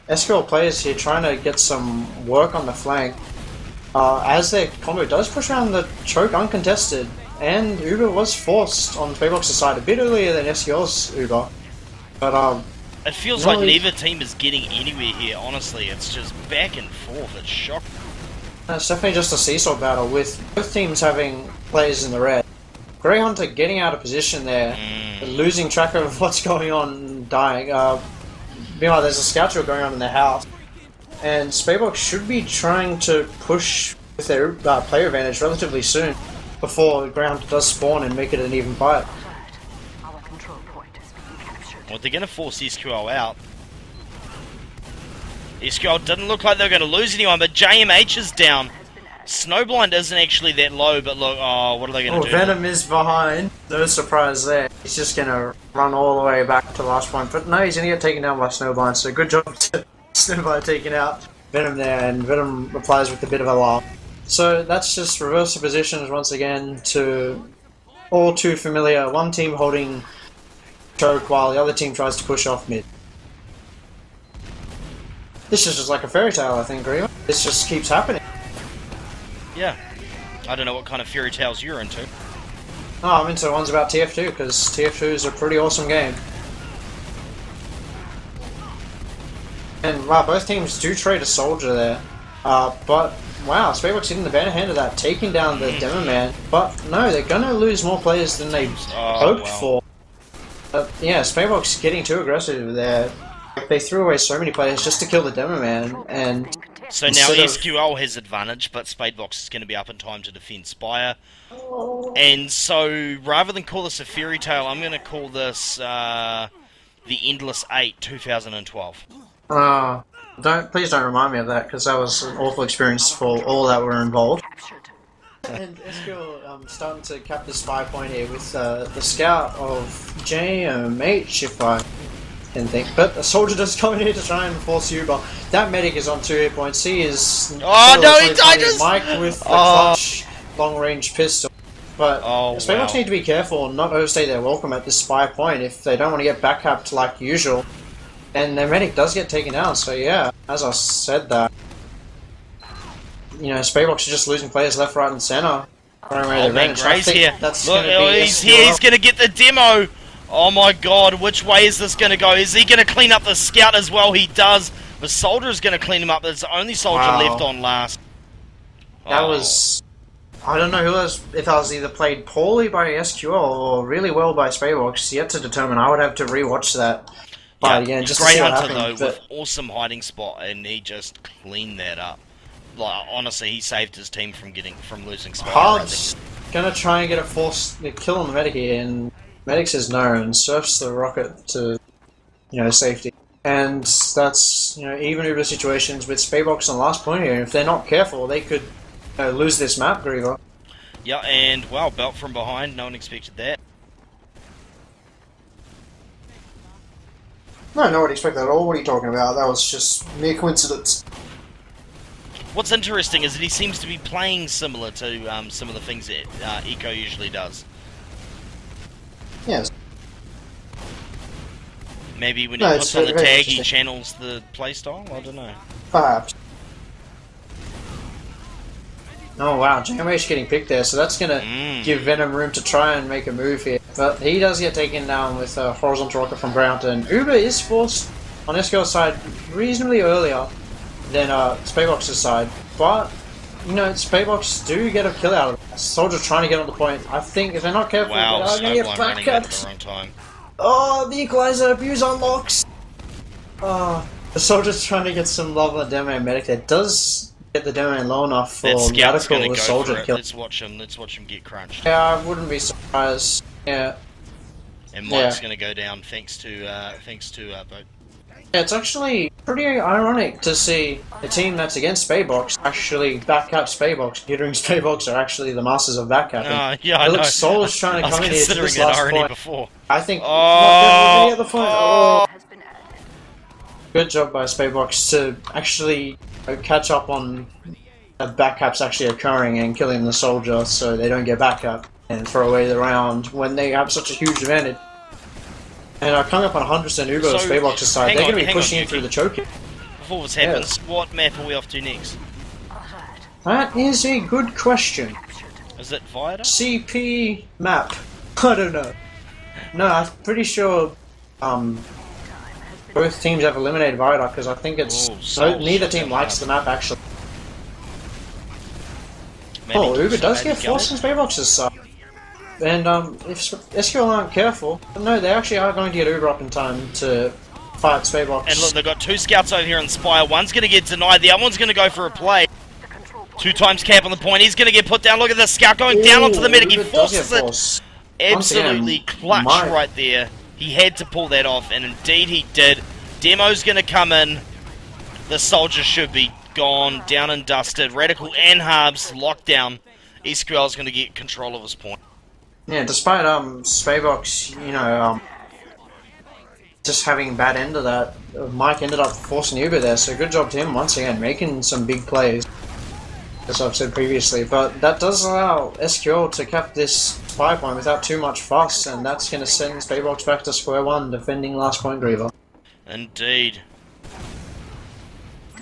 SQL players here trying to get some work on the flank. As their combo does push around the choke uncontested, and Uber was forced on Spadebox's side a bit earlier than SQL's Uber. But it feels like neither team is getting anywhere here, honestly. It's just back and forth, it's shocking. It's definitely just a seesaw battle, with both teams having players in the red. Grey Hunter getting out of position there, losing track of what's going on and dying. Meanwhile, there's a scout drill going on in their house. And Spadebox should be trying to push with their player advantage relatively soon before Grey Hunter does spawn and make it an even fight. Well, they're going to force SQL out. SQL didn't look like they were going to lose anyone, but JMH is down. Snowblind isn't actually that low, but look, what are they going to do? Venom is behind. No surprise there. He's just going to run all the way back to the last point. But no, he's going to get taken down by Snowblind, so good job to Snowblind taking out Venom there, and Venom replies with a bit of a laugh. So that's just reverse the positions once again to all too familiar. One team holding choke while the other team tries to push off mid. This is just like a fairy tale, I think, Griever. This just keeps happening. Yeah. I don't know what kind of fairy tales you're into. Oh, I'm into the ones about TF2, because TF2 is a pretty awesome game. And wow, both teams do trade a soldier there. But wow, Spadebox getting the better hand of that, taking down the Demo Man. But no, they're going to lose more players than they hoped for. Yeah, Spadebox getting too aggressive there. They threw away so many players just to kill the Demo Man, and So now SQL has advantage, but Spadebox is going to be up in time to defend Spire. And so, rather than call this a fairy tale, I'm going to call this the Endless 8 2012. Please don't remind me of that, because that was an awful experience for all that were involved. And SQL starting to cap the spy point here with the scout of JMH, if I can think. But a soldier does come in here to try and force Uber. That medic is on 2 hit points. He is... Oh no, he died! Mike with the clutch long-range pistol. But Spadebox need to be careful and not overstay their welcome at this spy point if they don't want to get back-capped like usual. And their medic does get taken out, so yeah, as I said that. You know, Spadebox are just losing players left, right, and centre. Oh man, Gray's here. Look, he's here. He's going to get the demo. Oh my god, which way is this going to go? Is he going to clean up the scout as well? He does. The soldier is going to clean him up. There's the only soldier left on last. That was... I don't know if that was either played poorly by SQL or really well by Spadebox. Yet to determine. I would have to rewatch that fight again just to see what happened. Hunter though, with awesome hiding spot, and he just cleaned that up. Like, honestly, he saved his team from losing Spire. Hard's gonna try and get a kill on the medic here, and medic says no and surfs the rocket to, safety. And that's, even Uber situations with Spadebox on the last point here. If they're not careful, they could lose this map, Griever. Yeah, and wow, belt from behind. No one expected that. No, no one expected that at all. What are you talking about? That was just mere coincidence. What's interesting is that he seems to be playing similar to some of the things that Eco usually does. Yes. Maybe when he puts on the tag, he channels the playstyle? I don't know. Perhaps. Oh wow, JMH getting picked there, so that's going to give Venom room to try and make a move here. But he does get taken down with a horizontal rocket from ground, and Uber is forced on SQL's side reasonably earlier than Spadebox's side. But, Spadebox do get a kill out of it. Soldier trying to get on the point. I think if they're not careful, they're going to get back at the wrong time. Oh, the equalizer abuse unlocks! Oh, the soldier's trying to get some love on the demo medic. That does get the demo low enough for Radical the soldier kill. Let's watch him get crunched. Yeah, I wouldn't be surprised. Yeah. And Mike's going to go down thanks to Boat. Yeah, it's actually pretty ironic to see a team that's against Spadebox actually back up Spadebox, considering Spadebox are actually the masters of backcapping. Yeah, I know. Soul's trying to come in here to this last point. Before. I think not at the point. Oh. Good job by Spadebox to actually catch up on backcaps actually occurring and killing the soldier so they don't get backup and throw away the round when they have such a huge advantage. And coming up on 100% Uber on Spadebox's side, they're going to be pushing in through the choking. Before this happens, what map are we off to next? That is a good question. Is it Viator? CP map. I don't know. No, I'm pretty sure both teams have eliminated Viator because I think it's... neither team likes the map actually. Maybe Uber does get forced on Spadebox's side. And if SQL aren't careful, no, they actually are going to get Uber up in time to fight Spadebox. And look, they've got 2 scouts over here on Spire. One's going to get denied, the other one's going to go for a play. 2 times cap on the point, he's going to get put down. Look at the scout going down onto the medic, he forces it. Absolutely clutch right there. He had to pull that off, and indeed he did. Demo's going to come in. The soldier should be gone, down and dusted. Radical and Harbs locked down. SQL's going to get control of his point. Yeah, despite Spadebox, just having bad end of that, Mike ended up forcing Uber there, so good job to him once again, making some big plays, as I've said previously. But that does allow SQL to cap this spy point without too much fuss, and that's going to send Spadebox back to square one, defending last point Griever. Indeed.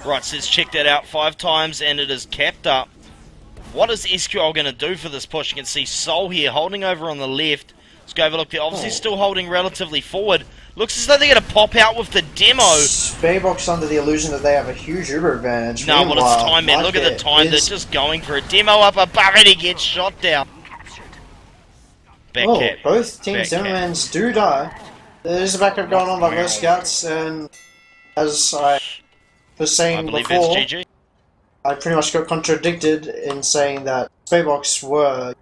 Right, so let's check that out 5 times, and it is capped up. What is SQL going to do for this push? You can see Soul here holding over on the left. Let's go have a look. They're obviously still holding relatively forward. Looks as though they're going to pop out with the demo. Spadebox under the illusion that they have a huge Uber advantage. No, well, it's time, man. Look at the time. They're just going for a demo up above it. He gets shot down. Back both teams' demomans do die. There's a backup going on by both scouts, and as I was saying before... that's GG. I pretty much got contradicted in saying that Spadebox were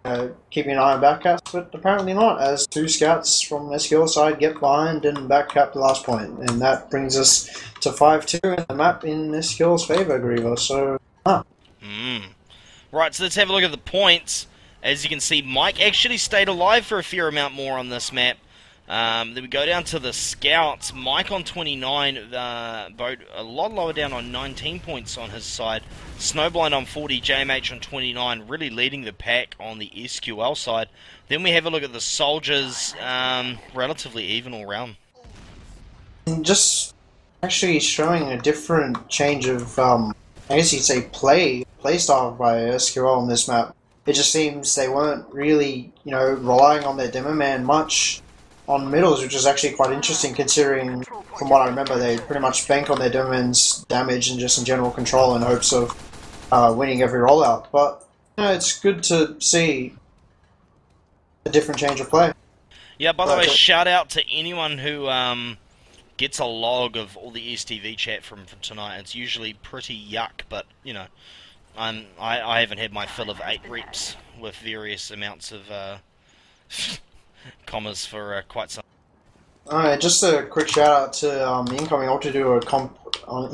keeping an eye on backcaps, but apparently not, as 2 scouts from SQL side get behind and backcap the last point, and that brings us to 5-2 in the map in SQL's favour, Griever. So, Right, so let's have a look at the points. As you can see, Mike actually stayed alive for a fair amount more on this map. Then we go down to the scouts. Mike on 29, Boat a lot lower down on 19 points on his side. Snowblind on 40, JMH on 29, really leading the pack on the SQL side. Then we have a look at the soldiers, relatively even all round. And just actually showing a different change of, I guess you'd say play style by SQL on this map. It just seems they weren't really, relying on their demo man much on middles, which is actually quite interesting considering, from what I remember, they pretty much bank on their demo man's damage and just in general control in hopes of winning every rollout. But it's good to see a different change of play. Yeah, by the way, shout out to anyone who gets a log of all the STV chat from tonight. It's usually pretty yuck, but I haven't had my fill of 8 reps with various amounts of commas for quite some. Alright, just a quick shout out to the incoming Ultra Duo comp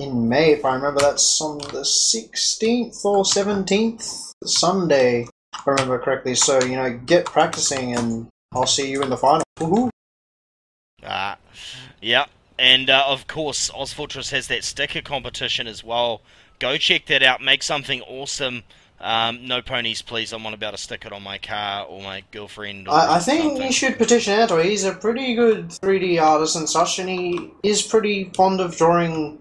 in May, if I remember that's on the 16th or 17th, Sunday, if I remember correctly. So, get practicing and I'll see you in the final. Woohoo! Yeah, and of course, ozfortress has that sticker competition as well. Go check that out, make something awesome. No ponies, please. I'm on about to stick it on my car or my girlfriend. Or I think you should petition Anto. He's a pretty good 3D artist and such, and he is pretty fond of drawing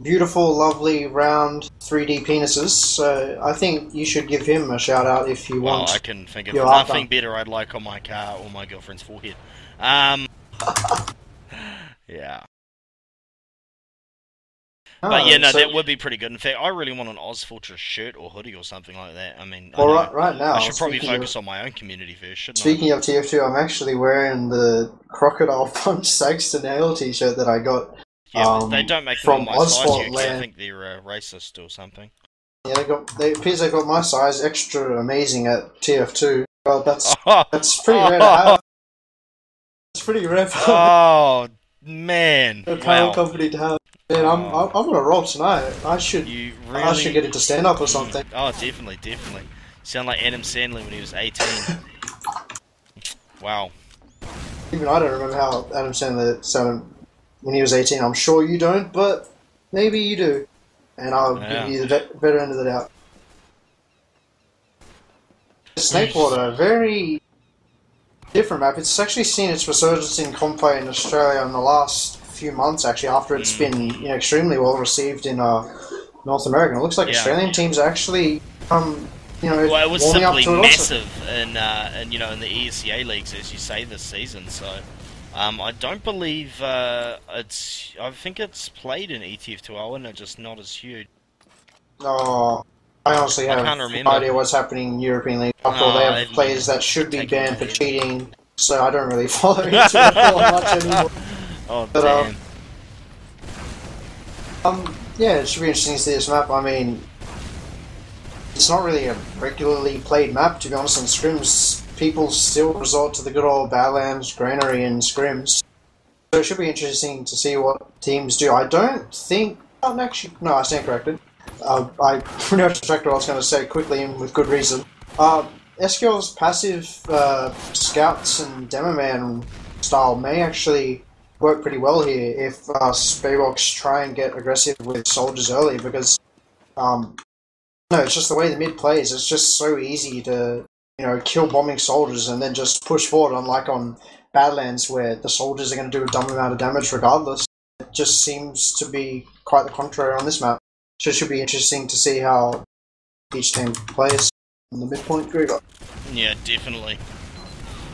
beautiful, lovely, round 3D penises. So I think you should give him a shout out if you want. Well, I can think of nothing better I'd like on my car or my girlfriend's forehead. Yeah. But yeah, no, that would be pretty good. In fact, I really want an ozfortress shirt or hoodie or something like that. I mean, right now, I should probably focus on my own community first, shouldn't I? Speaking of TF2, I'm actually wearing the Crocodile Punch Saxton Ale t-shirt that I got. Yeah, they don't make them from on my size yet, 'cause Land. I think they're racist or something. Yeah, it appears they got my size extra amazing at TF2. Well, that's pretty rare to have. It's pretty rare for Oh man! a power company to have. Man, I'm gonna roll tonight. I should get into stand up or something. Oh, definitely. Sound like Adam Sandler when he was 18. Wow. Even I don't remember how Adam Sandler sounded when he was 18. I'm sure you don't, but maybe you do. And I'll give you the better end of the doubt. Snakewater, very different map. It's actually seen its resurgence in comp play in Australia in the last few months, actually, after it's been extremely well received in North America. It looks like Australian teams actually well, it was warming up simply to it massive in the ESCA leagues, as you say, this season. So I don't believe I think it's played in ETF2 and it's just not as huge. Oh, I honestly have no idea what's happening in European League. After all, they have players that should be banned for cheating, so I don't really follow ETF2 much anymore. Oh, damn. Yeah, it should be interesting to see this map. I mean, it's not really a regularly played map, to be honest. In scrims, people still resort to the good old Badlands, Granary, and scrims. So it should be interesting to see what teams do. I don't think... Oh, actually, no, I stand corrected. I pretty much retracted what I was going to say quickly and with good reason. SQL's passive scouts and demo man style may actually work pretty well here if Spadebox try and get aggressive with soldiers early, because it's just the way the mid plays. It's just so easy to kill bombing soldiers and then just push forward, unlike on Badlands where the soldiers are going to do a dumb amount of damage regardless. It just seems to be quite the contrary on this map. So it should be interesting to see how each team plays on the midpoint. Griever. Yeah, definitely.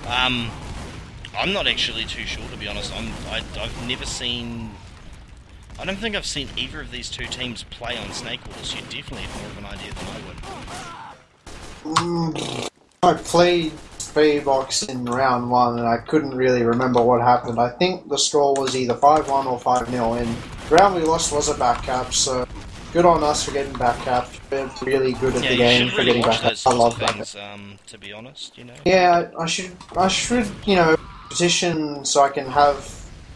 I'm not actually too sure, to be honest. I've never seen... I don't think I've seen either of these two teams play on Snakewater, so you definitely have more of an idea than I would. I played Spadebox in round 1 and I couldn't really remember what happened. I think the score was either 5-1 or 5-0, and the round we lost was a back cap, so good on us for getting back capped. We're really good at the game you should for really getting watch back those capped. I sorts of love back things, to be honest, you know. Yeah, I should, you know, position so I can have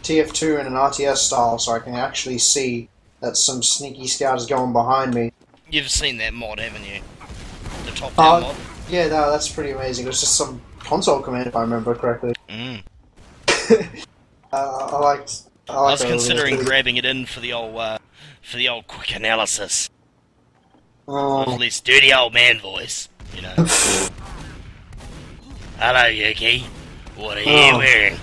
TF2 in an RTS style so I can actually see that some sneaky scout is going behind me. You've seen that mod, haven't you? The top-down mod? Yeah, no, that's pretty amazing. It was just some console command, if I remember correctly. Mm. I liked I was considering grabbing it in for the old quick analysis. Oh. With this dirty old man voice, you know. Hello, Yuki. What are you wearing?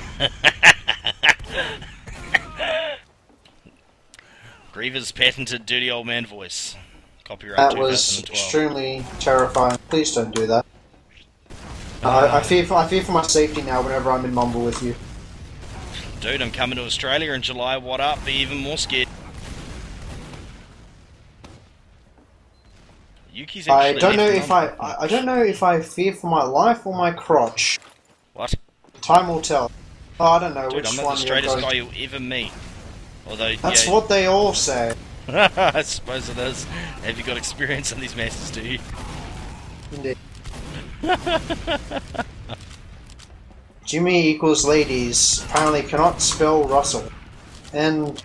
Griever's patented dirty old man voice. Copyright That 2012. was extremely terrifying. Please don't do that. I fear for my safety now whenever I'm in Mumble with you. Dude, I'm coming to Australia in July. What up? Be even more scared. Yuki's I actually don't know left if Mumble. I don't know if I fear for my life or my crotch. What? Time will tell. Oh, I don't know Dude, which I'm not one the you're straightest going. guy you'll ever meet. Although, That's yeah, what they all say. I suppose it is. Have you got experience in these matches, do you? Indeed. Jimmy equals ladies apparently cannot spell Russell. And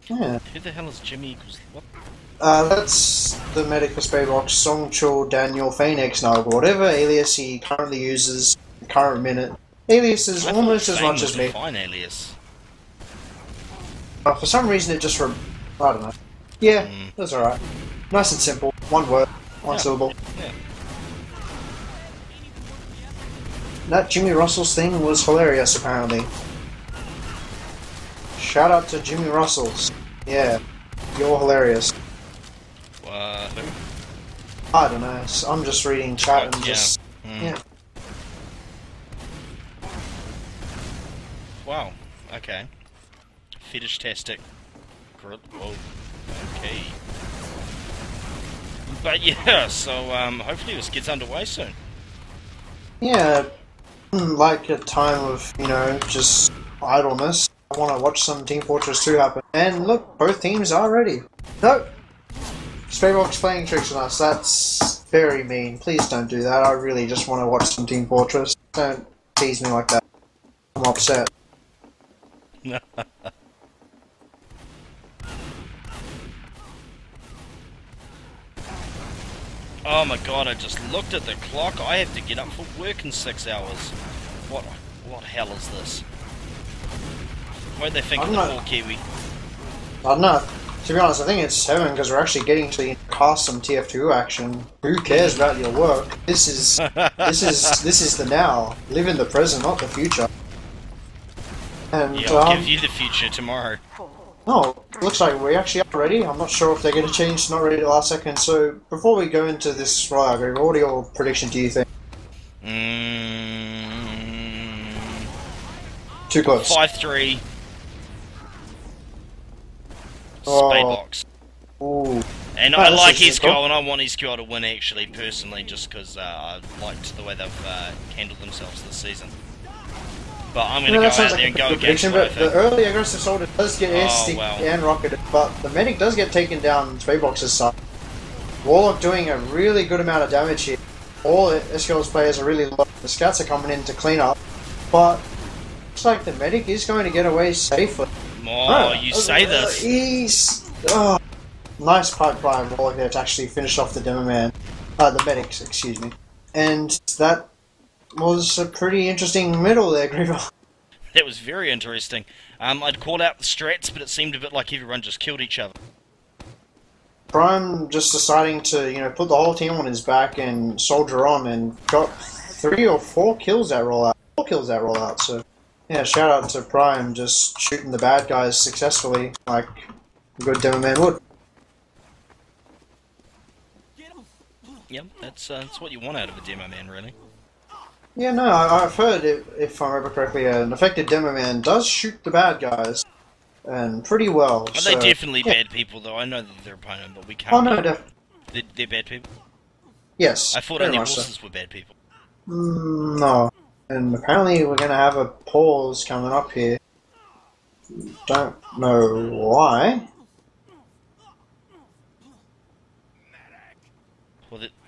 yeah. Who the hell is Jimmy equals what? That's the medic for Spadebox, Songchul Daniel Phoenix now, whatever alias he currently uses, current minute. Alias is I almost thought as Fane much was as a me. fine alias. For some reason it just I don't know. Yeah, that's alright. Nice and simple. One word, one syllable. Yeah. That Jimmy Russell's thing was hilarious, apparently. Shout out to Jimmy Russell's. Yeah, you're hilarious. Who? I don't know. I'm just reading chat and Yeah. just Mm. yeah. Wow. Okay. Fetish-tastic. Whoa. Okay. But yeah, so hopefully this gets underway soon. Yeah, like a time of, you know, just idleness. I want to watch some Team Fortress 2 happen. And look, both teams are ready. No! Spadebox playing tricks on us. That's very mean. Please don't do that. I really just want to watch some Team Fortress. Don't tease me like that. I'm upset. Oh my god, I just looked at the clock. I have to get up for work in 6 hours. What hell is this? Why'd they think of the poor Kiwi? I don't know. To be honest, I think it's 7 because we're actually getting to cast some TF2 action. Who cares about your work? This is the now. Live in the present, not the future. And Yeah, I'll give you the future tomorrow. oh, looks like we actually are ready. I'm not sure if they're going to change to not ready at the last second. So before we go into this rollout, what are your prediction do you think? Too close. 5-3. Oh. Spadebox. Ooh. And Oh, I this like is SQL, cool. and I want SQL to win actually, personally, just because I liked the way they've handled themselves this season. But I'm going to go that sounds out there and a go good against prediction, what I but the think. early aggressive soldier does get air stick well. and rocketed, but the medic does get taken down Spadebox's side. Warlock doing a really good amount of damage here. All SQL's players are really low. The scouts are coming in to clean up, but looks like the medic is going to get away safely. Oh, you say this. Nice pipe by Warlock there to actually finish off the demo man. The medics, excuse me. And that was a pretty interesting middle there, Griever. That was very interesting. I'd called out the strats, but it seemed a bit like everyone just killed each other. Prime just deciding to, you know, put the whole team on his back and soldier on and got 3 or 4 kills that rollout. 4 kills that rollout, so yeah, shout out to Prime just shooting the bad guys successfully like a good demo man would. Yep, that's what you want out of a demo man, really. Yeah, no, I've heard, if I remember correctly, an affected demo man does shoot the bad guys, and pretty well. Are so, they definitely yeah. bad people, though? I know that they're opponent, but we can't. Oh no, They're bad people? yes. I thought very only much so. horses were bad people. No. And apparently we're going to have a pause coming up here. Don't know why.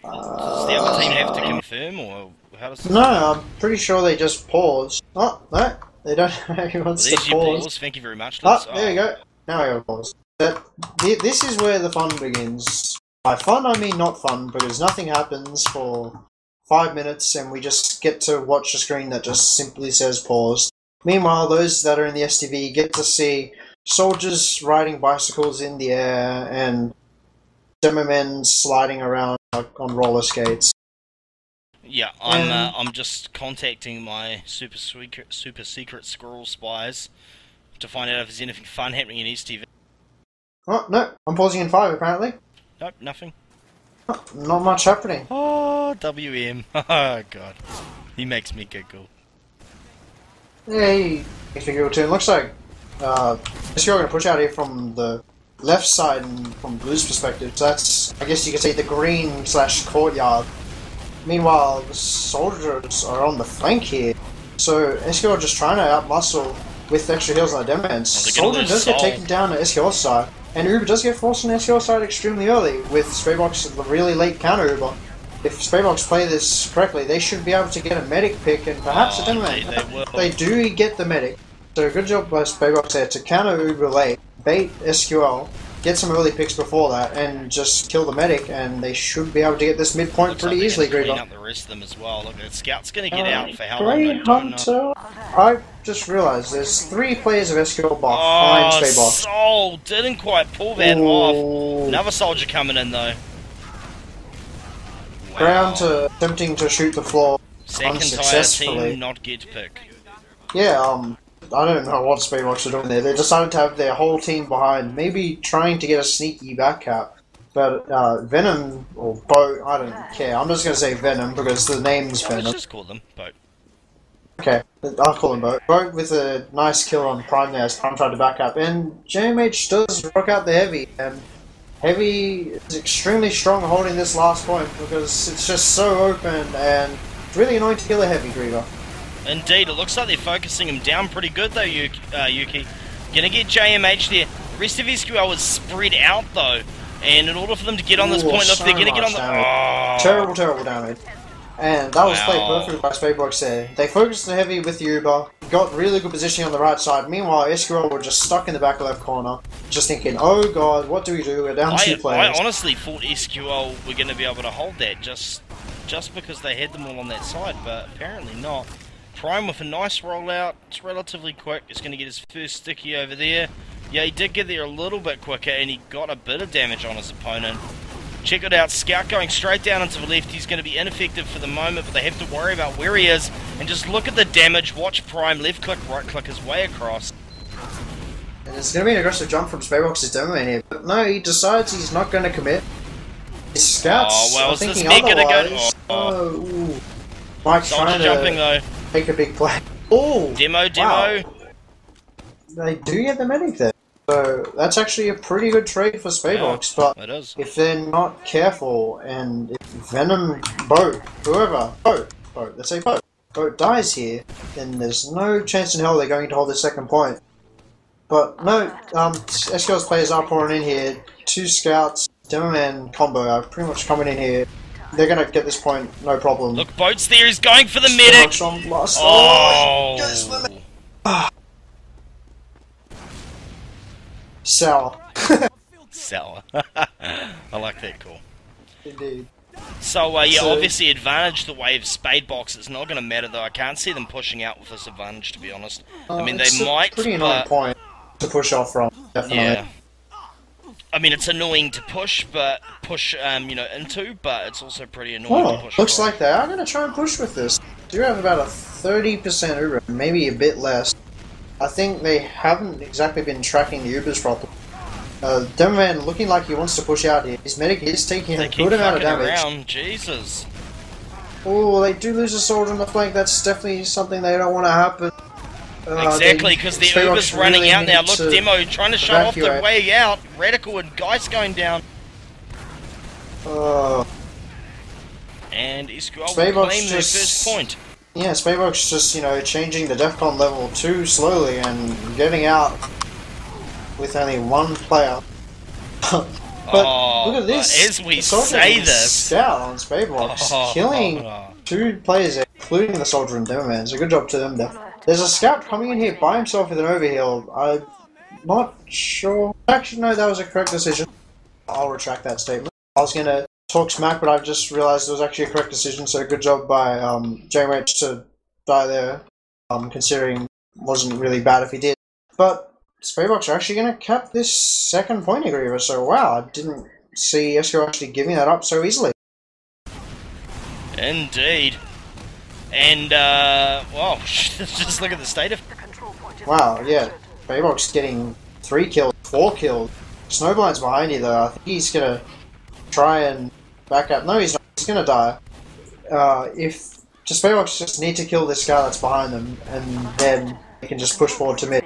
Does the other team have to confirm, or how does No, I'm pretty sure they just paused. Oh, no, they don't have anyone to there's your pause. pause. Thank you very much. Oh, there you go. Now I got a pause. This is where the fun begins. By fun, I mean not fun, because nothing happens for 5 minutes and we just get to watch a screen that just simply says pause. Meanwhile, those that are in the STV get to see soldiers riding bicycles in the air and demo men sliding around on roller skates. Yeah, I'm just contacting my super secret squirrel spies to find out if there's anything fun happening in East TV. Oh, no, I'm pausing in 5 apparently. Nope, nothing. Oh, not much happening. Oh, WM. Oh, God. He makes me giggle. Hey, makes me giggle too. It looks like SQL are going to push out here from the left side and from Blue's perspective. So that's, I guess you could say, the green/courtyard. Meanwhile, the soldiers are on the flank here. So SQL are just trying to outmuscle with extra heals on the demo man. Soldier does get taken down at SQL side. And Uber does get forced on SQL side extremely early, with Spadebox the really late counter Uber. If Spadebox play this correctly, they should be able to get a medic pick and perhaps a demo man. They do get the medic. So good job by Spadebox there to counter Uber late, bait SQL, get some early picks before that, and just kill the medic, and they should be able to get this midpoint pretty easily, Griever. Clean up the rest of them as well. Look, the scout's going to get out for how long, I don't Hunter. I just realised there's 3 players of SQL behind Spadebox. Sol didn't quite pull that off. Another soldier coming in though. Wow. Ground to attempting to shoot the floor Second unsuccessfully. Entire team not get pick. Yeah, I don't know what Spadebox are doing there. They decided to have their whole team behind, maybe trying to get a sneaky back cap. But Venom, or Boat, I don't care. I'm just going to say Venom because the name's Venom. Let's just call them Boat. Okay, I'll call him Boat. Boat with a nice kill on Prime there as Prime tried to back up. And JMH does rock out the Heavy. And Heavy is extremely strong holding this last point because it's just so open and it's really annoying to kill a Heavy, Griever. Indeed, it looks like they're focusing him down pretty good though, Yuki. Gonna get JMH there. The rest of SQL is spread out though. And in order for them to get on this point, look, they're gonna get on the... Terrible, terrible damage. And that was played perfectly by Spadebox there. They focused the Heavy with the Uber, got really good positioning on the right side. Meanwhile, SQL were just stuck in the back left corner, just thinking, oh god, what do we do? We're down 2 players. I honestly thought SQL were going to be able to hold that just because they had them all on that side, but apparently not. Prime with a nice rollout. It's relatively quick. He's going to get his first sticky over there. Yeah, he did get there a little bit quicker, and he got a bit of damage on his opponent. Check it out, Scout going straight down into the left. He's going to be ineffective for the moment, but they have to worry about where he is. And just look at the damage. Watch Prime left click, right click his way across. And it's going to be an aggressive jump from Spadebox's demo man here. But no, he decides he's not going to commit. His Scouts are thinking otherwise. Mike's trying to make a big play. Oh! Demo. Wow. They do get the medic there. So that's actually a pretty good trade for Spadebox, but if they're not careful and if Venom, Boat, whoever, Boat, let's say Boat dies here, then there's no chance in hell they're going to hold the second point. But no, SQL's players are pouring in here. 2 Scouts, Demo Man combo are pretty much coming in here. They're going to get this point, no problem. Look, Boat's there, he's going for the medic! Sour. Sour. I like that call. Indeed. So, obviously advantage the way of Spadebox. It's not going to matter, though. I can't see them pushing out with this advantage, to be honest. I mean, they might, it's a pretty annoying point to push off from, definitely. Yeah. I mean, it's annoying to push, into, but it's also pretty annoying to push looks like they are going to try and push with this. You have about a 30% Uber, maybe a bit less. I think they haven't exactly been tracking the Ubers properly. Demo Man looking like he wants to push out here. His medic is taking a good amount of damage. Jesus. Oh, they do lose a soldier on the flank. That's definitely something they don't want to happen. Exactly, because the Uber's running out now. Look, Demo trying to shut off the way out. Radical and Geist going down. And SQL will claim their first point. Yeah, Spadebox just, changing the DEFCON level too slowly and getting out with only 1 player. But look at this. As we the soldier say getting this, scout on Spadebox, killing 2 players there, including the soldier and Demoman. So good job to them there. There's a scout coming in here by himself with an overheal. I'm not sure. Actually, no, that was a correct decision. I'll retract that statement. I was gonna talk smack, but I've just realised it was actually a correct decision. So good job by JMH to die there. Considering it wasn't really bad if he did. But Spadebox are actually going to cap this second point of Griever, so wow, I didn't see SQL actually giving that up so easily. Indeed. And, well, just look at the state of... Wow, yeah. Spadebox getting 3 kills, 4 kills. Snowblind's behind you though. I think he's going to try and back up. No, he's not. He's going to die. If Spadebox just need to kill this guy that's behind them, and then they can just push forward to mid.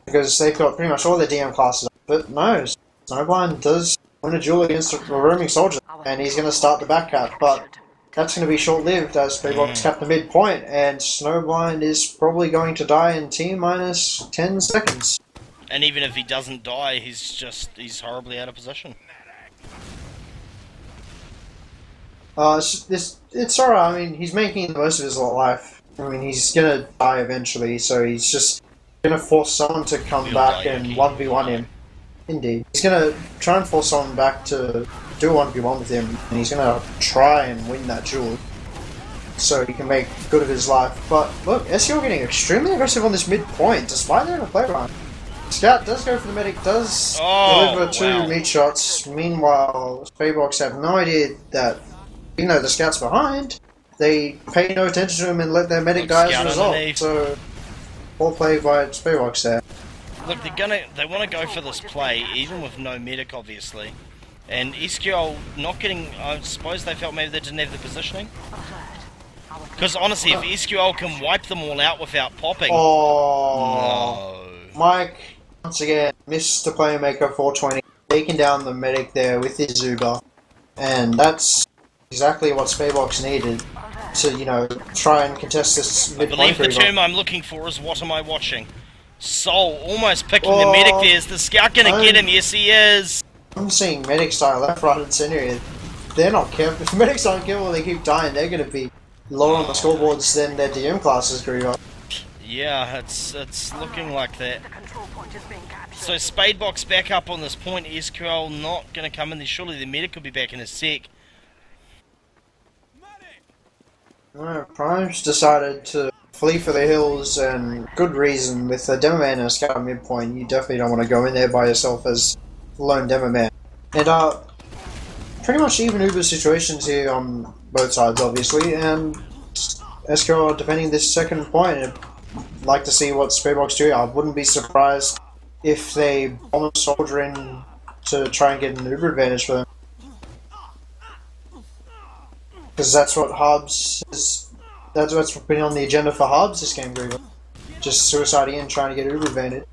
Because they've got pretty much all their DM classes. But no, Snowblind does win a duel against a roaming soldier, and he's going to start the back cap. But that's going to be short-lived as Spadebox cap the midpoint, and Snowblind is probably going to die in T-minus 10 seconds. And even if he doesn't die, he's horribly out of position. It's alright, I mean, he's making the most of his life. I mean, he's gonna die eventually, so he's just gonna force someone to come back and 1v1 him. Indeed. He's gonna try and force someone back to do 1v1 with him, and he's gonna try and win that duel, so he can make good of his life. But look, SEO getting extremely aggressive on this midpoint, despite their playground. Scout does go for the medic, does deliver 2 meat shots. Meanwhile, Spadebox have no idea that, even though the scout's behind, they pay no attention to him and let their medic die as a result. So, poor play by Spadebox there. Look, they want to go for this play, even with no medic, obviously. And SQL not getting, I suppose they felt maybe they didn't have the positioning. Because honestly, if SQL can wipe them all out without popping... Oh, no. Mike, once again, missed the playmaker 420, taking down the medic there with his Zuba. And that's exactly what Spadebox needed to, you know, try and contest this midpoint. I believe the term I'm looking for is what am I watching? Soul almost picking the medic there. Is the scout going to get him? Yes, he is. I'm seeing medics die left, right, and centre here. They're not careful. If the medics aren't careful, they keep dying. They're going to be lower on the scoreboards than their DM classes, Griever. Yeah, it's looking like that. So Spadebox back up on this point. SQL not going to come in there. Surely the medic could be back in a sec. No, Prime's decided to flee for the hills, and good reason. With a demo man and a scout at midpoint, you definitely don't want to go in there by yourself as lone demo man. And pretty much even Uber situations here on both sides, obviously, and SQL are defending this second point. I'd like to see what Spadebox do. I wouldn't be surprised if they bomb a soldier in to try and get an Uber advantage for them. Because that's what Hubs is. That's what's been on the agenda for Hubs this game, Griever. Just suicide in, trying to get Uber advantage.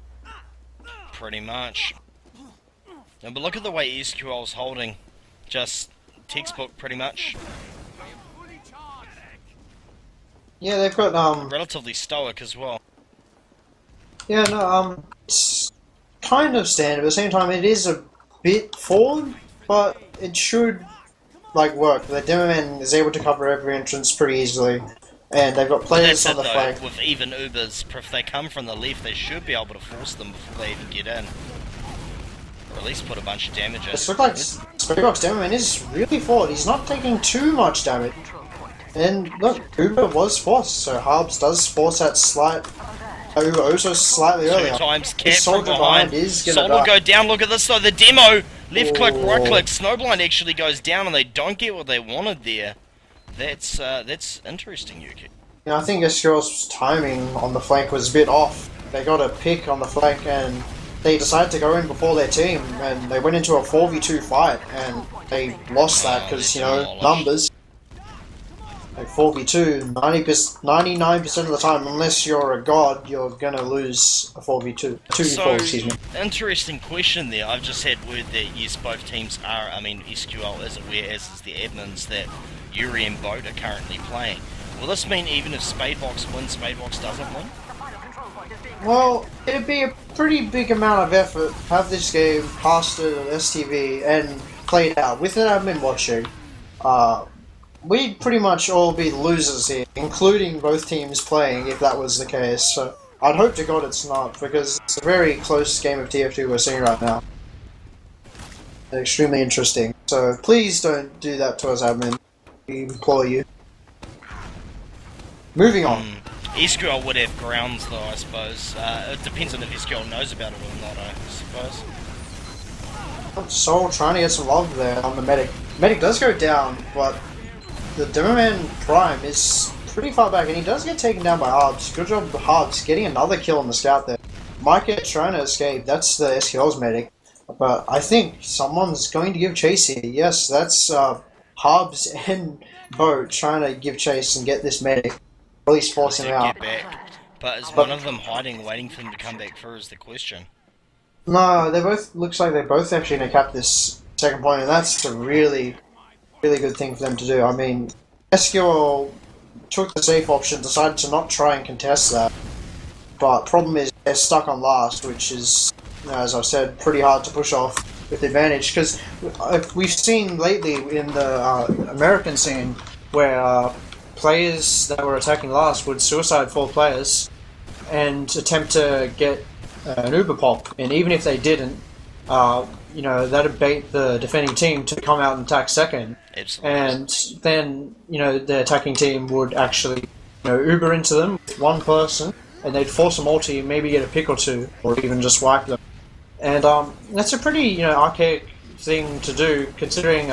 Pretty much. No, but look at the way SQL's holding. Just textbook, pretty much. Yeah, they've got relatively stoic as well. Yeah, no, it's kind of standard. At the same time, it is a bit forward, but it should like work. The demo man is able to cover every entrance pretty easily, and they've got players on the flank. With even Ubers, if they come from the left, they should be able to force them before they even get in, or at least put a bunch of damage in. It looks like Spadebox demo man is really forward. He's not taking too much damage. And look, Uber was forced, so Harbs does force that slight. Uber also slightly earlier. 2 times cap from behind. Soul will go down. Look at this though. The demo left click, right click. Snowblind actually goes down, and they don't get what they wanted there. That's interesting, Yuki. Yeah, I think SQL's timing on the flank was a bit off. They got a pick on the flank, and they decided to go in before their team, and they went into a 4v2 fight, and they lost that because you know numbers. Like 4v2, 99% of the time, unless you're a god, you're gonna lose a 4v2. 2v4, excuse me. Interesting question there. I've just had word that yes, both teams are, I mean, SQL is aware, as is the admins, that Yuri and Boat are currently playing. Will this mean even if Spadebox wins, Spadebox doesn't win? Well, it'd be a pretty big amount of effort to have this game casted on STV and played out with an admin watching. We'd pretty much all be losers here, including both teams playing, if that was the case. So I'd hope to God it's not, because it's a very close game of TF2 we're seeing right now. They're extremely interesting. So please don't do that to us, admin. We implore you. Moving on. SQL would have grounds though, I suppose. It depends on if SQL knows about it or not, I suppose. Soul trying to get some love there on the medic. Medic does go down, but the Demoman Prime is pretty far back, and he does get taken down by Harbs. Good job, Harbs, getting another kill on the scout there. Might get trying to escape. That's the SQL's medic. But I think someone's going to give chase here. Yes, that's Harbs and Boat trying to give chase and get this medic. At least force him out. Get back. But is one of them hiding, waiting for them to come back through is the question. No, they both, looks like they're both actually going to cap this second point, and that's a really good thing for them to do. I mean, SQL took the safe option, decided to not try and contest that, but problem is they're stuck on last, which is, you know, as I've said, pretty hard to push off with advantage, because we've seen lately in the American scene where players that were attacking last would suicide 4 players and attempt to get an Uber pop, and even if they didn't, you know, that'd bait the defending team to come out and attack second. Absolutely. And then, you know, the attacking team would actually, you know, Uber into them with one person, and they'd force a multi, maybe get a pick or two, or even just wipe them. And that's a pretty, you know, archaic thing to do, considering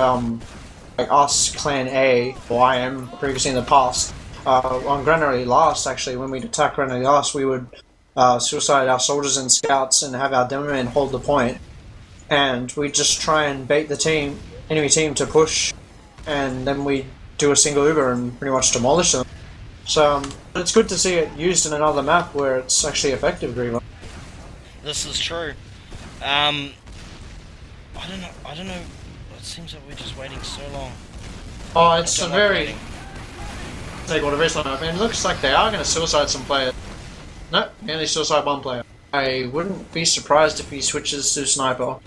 like us, Clan A, or IM, previously in the past, on Granary last, actually, when we'd attack Granary last, we would suicide our soldiers and scouts and have our demo men hold the point, and we just try and bait the enemy team to push, and then we do a single Uber and pretty much demolish them. So it's good to see it used in another map where it's actually effective, Griever. This is true. I don't know. It seems like we're just waiting so long. Oh, it's a very... Take what a very slow map. And it looks like they are going to suicide some players. No, only suicide 1 player. I wouldn't be surprised if he switches to sniper.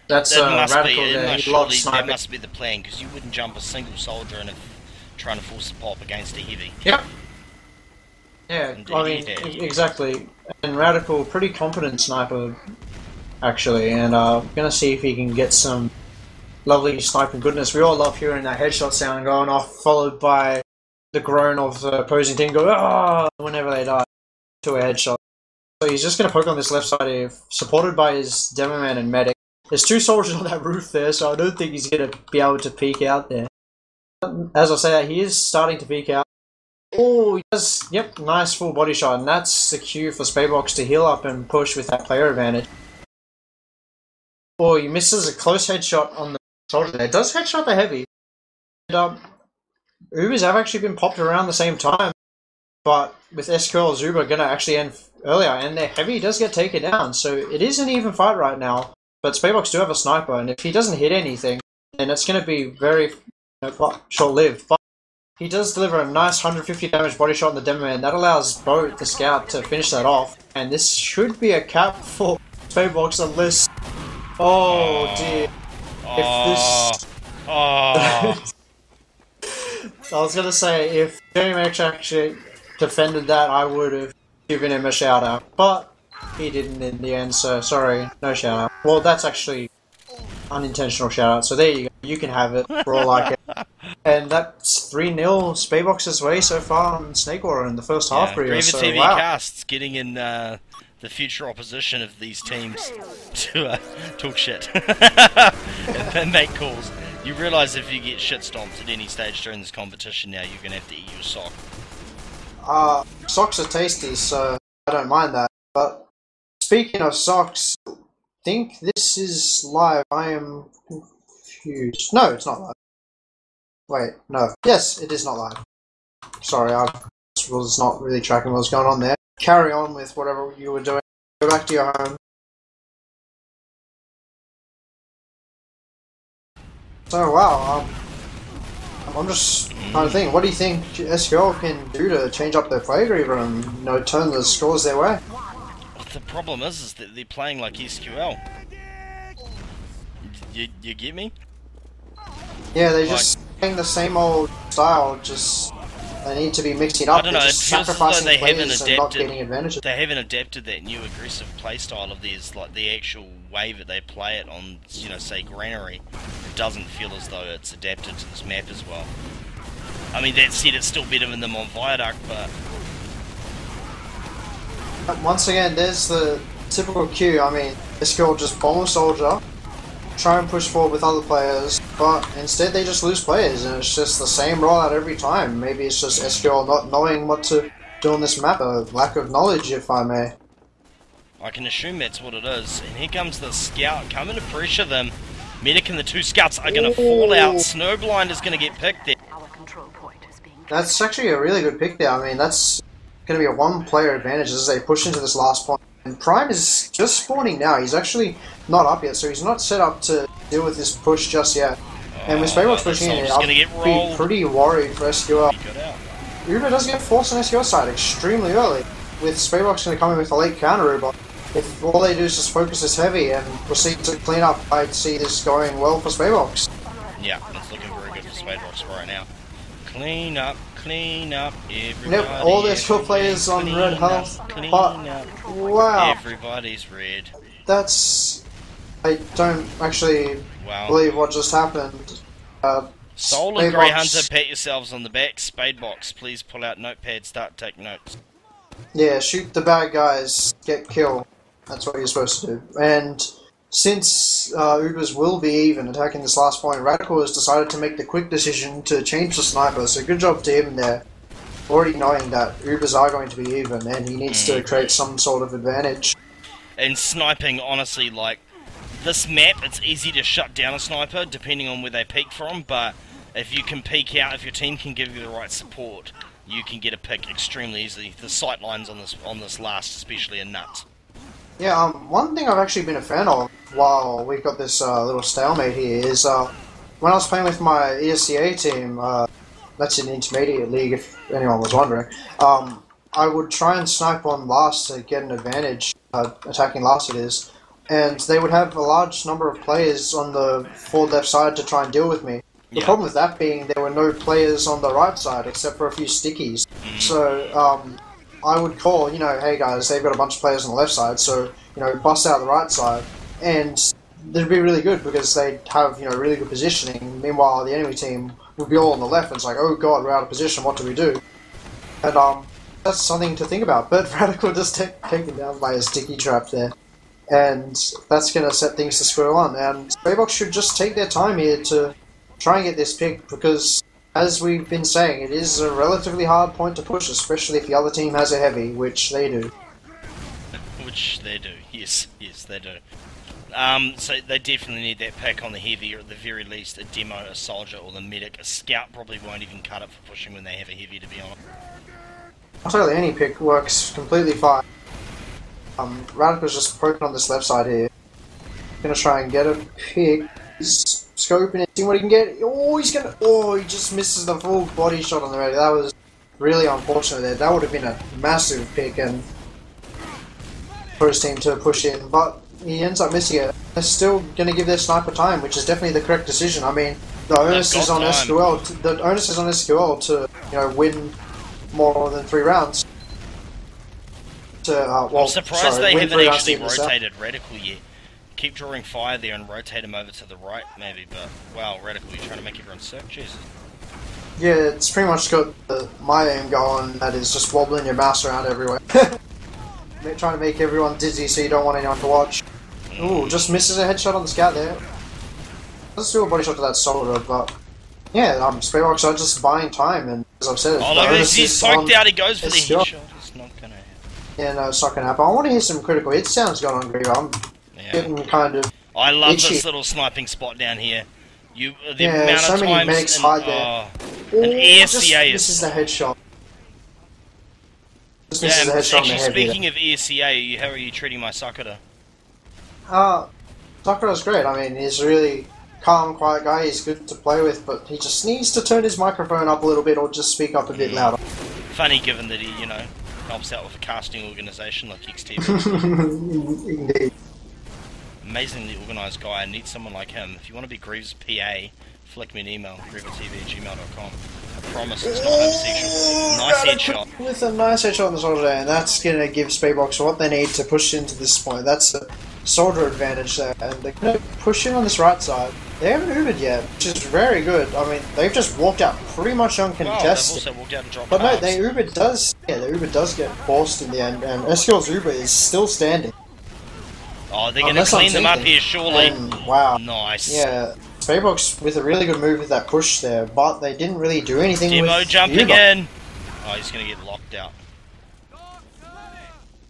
That's radical there. He loves sniping. That must be the plan, because you wouldn't jump a single soldier in trying to force the pop against a heavy. Yep. Yeah, indeed, I mean, exactly. And Radical, pretty competent sniper, actually, and gonna see if he can get some lovely sniping goodness. We all love hearing that headshot sound going off, followed by the groan of the opposing team go, ah, whenever they die to a headshot. So he's just gonna poke on this left side here, supported by his demo man and medic. There's 2 soldiers on that roof there, so I don't think he's gonna be able to peek out there. As I say, he is starting to peek out. Oh, he does, yep, nice full body shot, and that's the cue for Spadebox to heal up and push with that player advantage. Oh, he misses a close headshot on the soldier there. It does headshot the heavy. And, Ubers have actually been popped around the same time, but with SQL's Uber going to actually end earlier, and their heavy does get taken down, so it is an even fight right now. But Spadebox do have a sniper, and if he doesn't hit anything, then it's going to be very short-lived. But he does deliver a nice 150 damage body shot on the demo man. That allows Bo, the scout, to finish that off. And this should be a cap for Spadebox unless... Oh dear. If this... I was going to say, if JMX actually defended that, I would have given him a shout out. But he didn't in the end, so sorry, no shout out. Well, that's actually unintentional shout out, so there you go. You can have it for all I care. And that's 3-0 Spadebox's way so far on Snake Water in the first half. GreaverTV casts getting in the future opposition of these teams to talk shit and make calls. You realise if you get shit stomped at any stage during this competition now, you're going to have to eat your sock. Socks are tasty, so I don't mind that. But speaking of socks, I think this is live. I am confused. No, it's not live. Wait, no. Yes, it is not live. Sorry, I was not really tracking what was going on there. Carry on with whatever you were doing. Go back to your home. So, wow, I'm just trying to think, what do you think SQL can do to change up their play, Griever, and, you know, turn the scores their way? the problem is that they're playing like SQL. You get me? Yeah, they're just playing the same old style, just they need to be mixing up. I don't know, it just feels as though sacrificing they haven't players and not getting advantage. they haven't adapted that new aggressive playstyle of theirs, like the actual way that they play it on, you know, say Granary. It doesn't feel as though it's adapted to this map as well. I mean, that said, it's still better than them on Viaduct, but... Once again, there's the typical cue. I mean, this girl just bomb a soldier, try and push forward with other players, but instead they just lose players, and it's just the same rollout every time. Maybe it's just SQL not knowing what to do on this map, a lack of knowledge, if I may. I can assume that's what it is. And here comes the scout coming to pressure them. Medic and the two scouts are going to fall out. Snowblind is going to get picked there. That's actually a really good pick there. I mean, that's going to be a one-player advantage as they push into this last point. And Prime is just spawning now. He's actually not up yet, so he's not set up to deal with this push just yet. And with Spadebox pushing in, I'll be pretty worried for SQL. Uber does get forced on SQL side extremely early, with Spadebox going to come in with a late counter Uber. If all they do is just focus this heavy and proceed to clean up, I'd see this going well for Spadebox. Yeah, it's looking very good for Spadebox right now. Clean up, everybody. Yep, all their skill players on red health. But, wow. Everybody's red. That's... I don't actually believe what just happened. Soul and Grey Hunter, pat yourselves on the back. Spadebox, please pull out notepad, start take notes. Yeah, shoot the bad guys, get killed. That's what you're supposed to do. And since Ubers will be even attacking this last point, Radical has decided to make the quick decision to change the sniper, so good job to him there. Already knowing that Ubers are going to be even, and he needs to create some sort of advantage. And sniping, honestly, like, this map, it's easy to shut down a sniper, depending on where they peek from, but if you can peek out, if your team can give you the right support, you can get a pick extremely easily. The sight lines on this last especially are nuts. Yeah, one thing I've actually been a fan of while we've got this little stalemate here is when I was playing with my ESCA team, that's in intermediate league if anyone was wondering, I would try and snipe on last to get an advantage, attacking last it is, and they would have a large number of players on the forward left side to try and deal with me. The problem with that being there were no players on the right side except for a few stickies. So I would call, you know, hey guys, they've got a bunch of players on the left side, so, you know, bust out the right side. And they'd be really good because they'd have, you know, really good positioning. Meanwhile, the enemy team would be all on the left and it's like, oh god, we're out of position, what do we do? And that's something to think about. But Radical just taken down by a sticky trap there. And that's going to set things to square one. And Spadebox should just take their time here to try and get this pick, because as we've been saying, it is a relatively hard point to push, especially if the other team has a heavy, which they do. Which they do, yes, they do. So they definitely need that pick on the heavy, or at the very least a demo, a soldier, or the medic. A scout probably won't even cut it for pushing when they have a heavy, to be honest. I'll tell you, any pick works completely fine. Radical's just poking on this left side here. Gonna try and get a pick. He's scoping it, seeing what he can get. Oh, he just misses the full body shot on the ready. That was really unfortunate there. That would have been a massive pick and for his team to push in, but he ends up missing it. They're still going to give their sniper time, which is definitely the correct decision. I mean, the onus is on SQL. The onus is on SQL to, you know, win more than 3 rounds. I'm surprised they haven't actually rotated Radical yet. Keep drawing fire there and rotate him over to the right, maybe, but, wow, Radical, you're trying to make everyone sick? Jesus. Yeah, it's pretty much got my aim going, that is just wobbling your mouse around everywhere. Trying to make everyone dizzy so you don't want anyone to watch. Ooh, just misses a headshot on the scout there. Let's do a body shot to that soldier, but yeah, Spadebox are just buying time, and as I've said, he's psyched out, he goes for the headshot. It's not gonna happen. Yeah, no, it's not gonna happen. I want to hear some critical hit sounds going on, Griever. I'm getting kind of I love itchy. this little sniping spot down here. The yeah, amount so of many times medics hide there. An ESCA this is the headshot. Speaking of ESCA, how are you treating my Sakura? Sakura's great. I mean, he's a really calm, quiet guy. He's good to play with, but he just needs to turn his microphone up a little bit or just speak up a bit louder. Funny, given that he, you know, Helps out with a casting organisation like XTV. Indeed. Amazingly organised guy. I need someone like him. If you want to be Greaves' PA, flick me an email, GreaverTV@gmail.com. I promise it's not homosexual. Nice headshot. With a nice headshot on the soldier there, and that's going to give Spadebox what they need to push into this point. That's a soldier advantage there, and they're going to push in on this right side. They haven't Ubered yet, which is very good. I mean, they've just walked out pretty much uncontested. They've also walked out and dropped but no, halves. their Uber does get forced in the end, and SQL's Uber is still standing. Oh, they're going to clean them up here, surely. Wow. Nice. Yeah, Spadebox with a really good move with that push there, but they didn't really do anything Demo with jumping Uber. in. Oh, he's going to get locked out.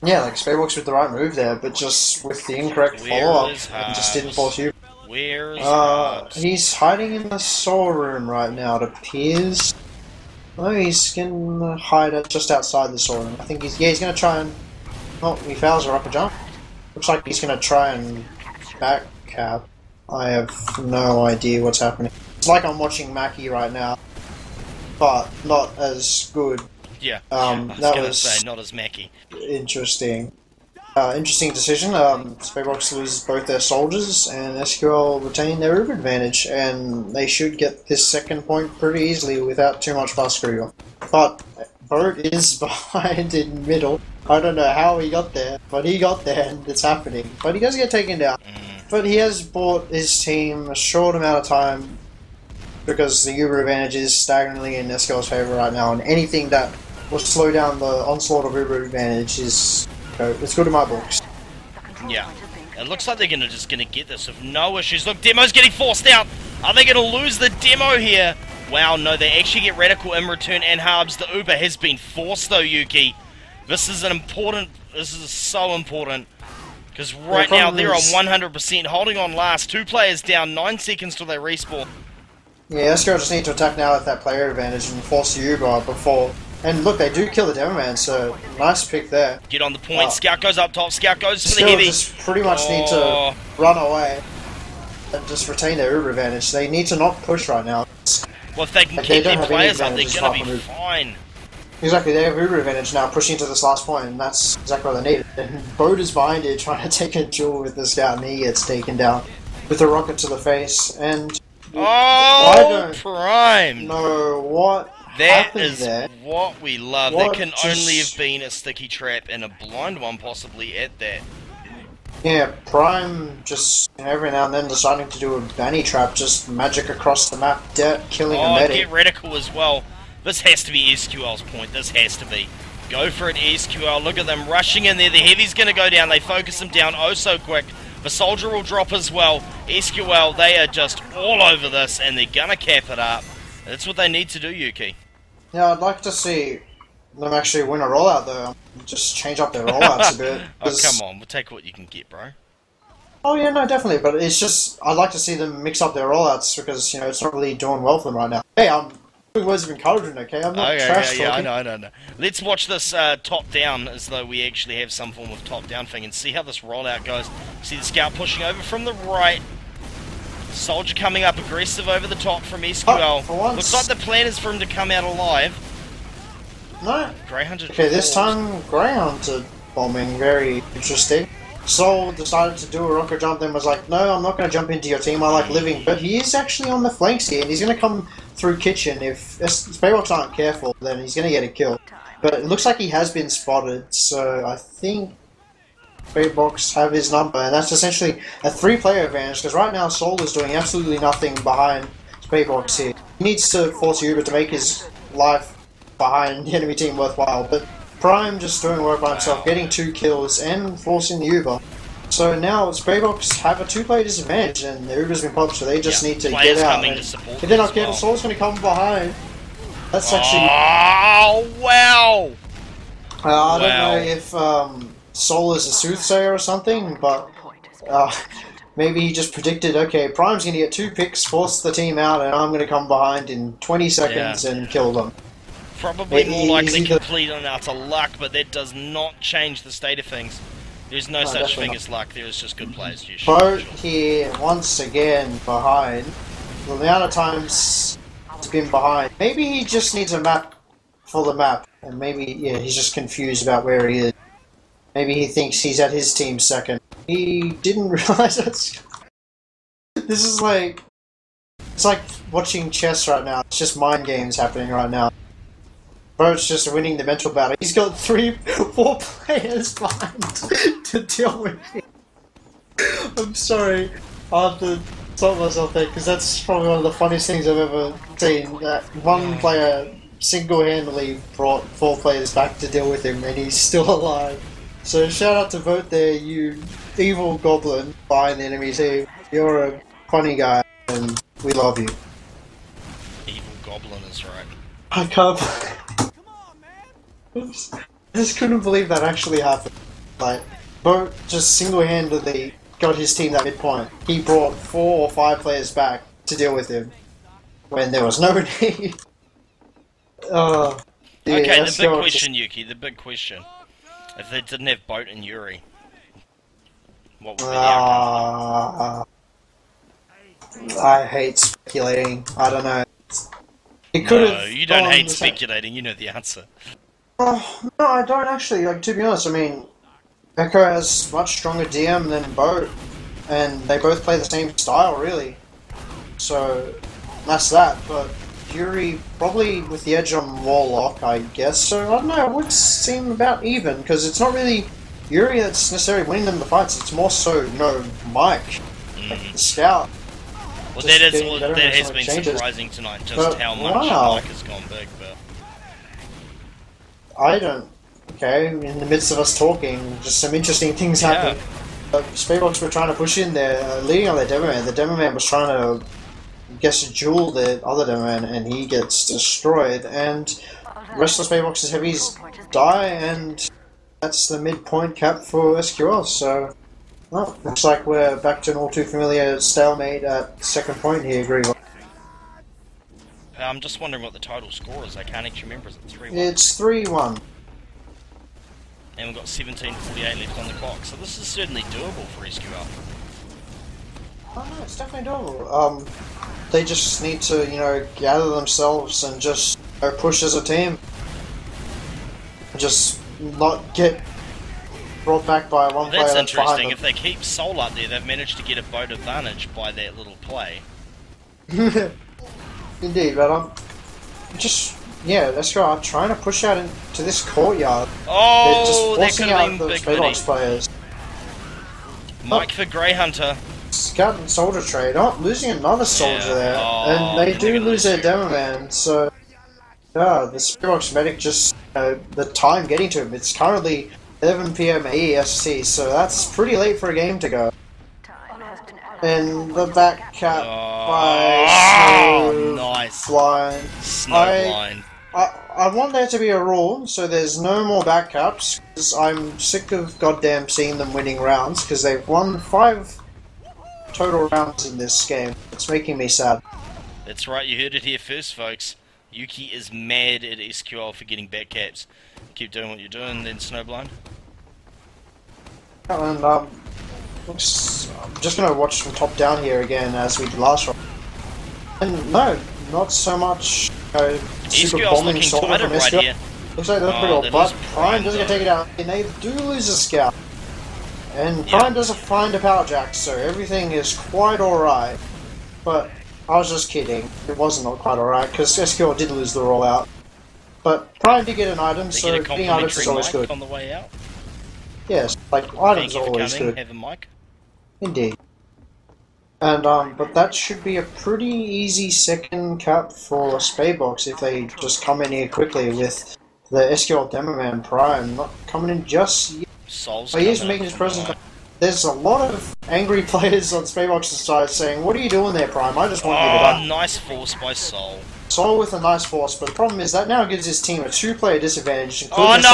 Yeah, like Spadebox with the right move there, but just with the incorrect follow-up, and just didn't force Uber. Where's he's hiding in the soul room right now, it appears. Oh, he's gonna hide just outside the soul room. I think he's gonna try and... Oh, he fails a rocket jump. Looks like he's gonna try and back cap. I have no idea what's happening. It's like I'm watching Mackie right now, but not as good. Yeah, I was going to say, not as Mackie. Interesting. Interesting decision. Spadebox lose both their soldiers, and SQL retain their Uber advantage, and they should get this second point pretty easily without too much fuss Griever. But Boat is behind in middle. I don't know how he got there, but he got there, and it's happening. But he does get taken down. But he has bought his team a short amount of time, because the Uber advantage is staggering in SQL's favour right now, and anything that will slow down the onslaught of Uber advantage is... it's good in my books. Yeah. It looks like they're just going to get this with no issues. Look, Demo's getting forced out. Are they going to lose the Demo here? Wow, no, they actually get Radical in return and Harbs. The Uber has been forced though, Yuki. This is so important. Because right now they're on 100%, holding on last. 2 players down, 9 seconds till they respawn. Yeah, SQL just need to attack now with that player advantage and force the Uber before... And look, they do kill the Demo Man, so nice pick there. Get on the point. Scout goes up top. Scout goes for the heavy. Just pretty much need to run away and just retain their Uber advantage. They need to not push right now. Well, if they can keep their players up, they're going to be fine. Exactly, they have Uber advantage now, pushing to this last point, and that's exactly what they need. And Bode is behind it, trying to take a duel with the Scout, and he gets taken down with a rocket to the face. And I don't Prime! know what. That is there. What we love. That can only have been a sticky trap and a blind one possibly at that. Yeah, Prime just every now and then deciding to do a Banny trap, just magic across the map, killing a medic. Get Radical as well. This has to be SQL's point. This has to be. Go for it, SQL. Look at them rushing in there. The Heavy's going to go down. They focus him down oh so quick. The Soldier will drop as well. SQL, they are just all over this and they're going to cap it up. That's what they need to do, Yuki. Yeah, I'd like to see them actually win a rollout though. Just change up their rollouts a bit. Oh, come on. We'll take what you can get, bro. Oh yeah, no, definitely. But it's just, I'd like to see them mix up their rollouts because, you know, it's not really doing well for them right now. Hey, I'm doing words of encouragement, okay? I'm not trash talking. I know. Let's watch this top-down as though we actually have some form of top-down thing and see how this rollout goes. See the Scout pushing over from the right. Soldier coming up aggressive over the top from SQL. For once. Looks like the plan is for him to come out alive. No. Greyhound. Okay, this time Greyhound are bombing. Very interesting. Sol decided to do a rocket jump, then was like, no, I'm not going to jump into your team, I like living. But he is actually on the flanks here, and he's going to come through kitchen. If Spadebox aren't careful, then he's going to get a kill. But it looks like he has been spotted, so I think Spadebox have his number, and that's essentially a 3-player advantage, because right now Sol is doing absolutely nothing behind Spadebox here. He needs to force Uber to make his life behind the enemy team worthwhile, but Prime just doing work by himself, getting 2 kills and forcing the Uber. So now Spadebox have a 2-player disadvantage, and the Uber's been popped, so they just need to get out. If they're not careful, Sol's going to come behind. That's actually... Oh, wow! I don't know if Sol is a soothsayer or something, but maybe he just predicted, okay, Prime's going to get 2 picks, force the team out, and I'm going to come behind in 20 seconds and kill them. Probably more likely complete on utter luck, but that does not change the state of things. There's no such thing as luck, there is just good players usually. Boat here, once again, behind. The amount of times he's been behind. Maybe he just needs a map for the map. And maybe, yeah, he's just confused about where he is. Maybe he thinks he's at his team second. He didn't realize that's... This is like... It's like watching chess right now. It's just mind games happening right now. Bro's just winning the mental battle. He's got 4 players behind to deal with him. I'm sorry. I have to stop myself there, because that's probably one of the funniest things I've ever seen. That one player single-handedly brought 4 players back to deal with him, and he's still alive. So shout out to Vote there, you evil goblin behind the enemy team. You're a funny guy, and we love you. Evil goblin is right. I can't. I just couldn't believe that actually happened. Like, Vote just single-handedly got his team that midpoint. He brought 4 or 5 players back to deal with him when there was no need. Oh, yeah, okay, the big question, Yuki, the big question. If they didn't have Boat and Yuri, what would be the outcome? I hate speculating. I don't know. It could have. No, you don't hate speculating. You know the answer. Oh, no, I don't actually. Like, to be honest, I mean, Echo has much stronger DM than Boat, and they both play the same style, really. So that's that. But Yuri probably with the edge on Warlock, I guess. So I don't know. It would seem about even, because it's not really Yuri that's necessarily winning them the fights. It's more so Mike, like the scout. Well, that has been surprising tonight, just how much Mike has gone big. But I don't. Okay, in the midst of us talking, just some interesting things happened. Spadebox were trying to push in there, leading on their demo man. The demo man was trying to duel the other demo man, and he gets destroyed. And the rest of Spadebox's heavies die, and that's the midpoint cap for SQL. So, well, looks like we're back to an all too familiar stalemate at second point here, Griever. I'm just wondering what the total score is. I can't actually remember. Is it 3-1? It's 3-1. And we've got 17:48 left on the clock, so this is certainly doable for SQL. Oh no, it's definitely doable. They just need to, you know, gather themselves and just push as a team. Just not get brought back by one player. That's interesting. If they keep Soul up there, they've managed to get a boat advantage by that little play. Indeed, but yeah, let's go. I'm trying to push out into this courtyard. Oh, they're just forcing out the Spadebox players. Mike for Grey Hunter. Scout and soldier trade. Oh, losing another soldier there. And they do lose their demo man, so yeah, the Spadebox medic just the time getting to him. It's currently 11 PM EST, so that's pretty late for a game to go. And the back cap by Snowblind. Snowblind. I want there to be a rule, so there's no more back caps, because I'm sick of goddamn seeing them winning rounds, because they've won 5 total rounds in this game. It's making me sad. That's right, you heard it here first, folks. Yuki is mad at SQL for getting back caps. Keep doing what you're doing, then Snowblind. And I'm just going to watch from top down here again as we did last round. And no, not so much super bombing sort of from SQL. Right, looks like they look pretty well, but Prime doesn't get taken out, and they do lose a scout. And Prime doesn't find a power jack, so everything is quite alright. But I was just kidding, it wasn't not quite alright, because SQL did lose the rollout. But Prime did get an item, so getting items is always good. On the way out? Yes, like items are always good. Have a mic. Indeed. And but that should be a pretty easy second cap for Spadebox if they just come in here quickly with the SQL Demo Man Prime not coming in just yet. But he is making his presence. There's a lot of angry players on Spadebox's side saying, "What are you doing there, Prime? I just want you to die." Nice force by Soul. Soul with a nice force, but the problem is that now gives his team a 2-player disadvantage, including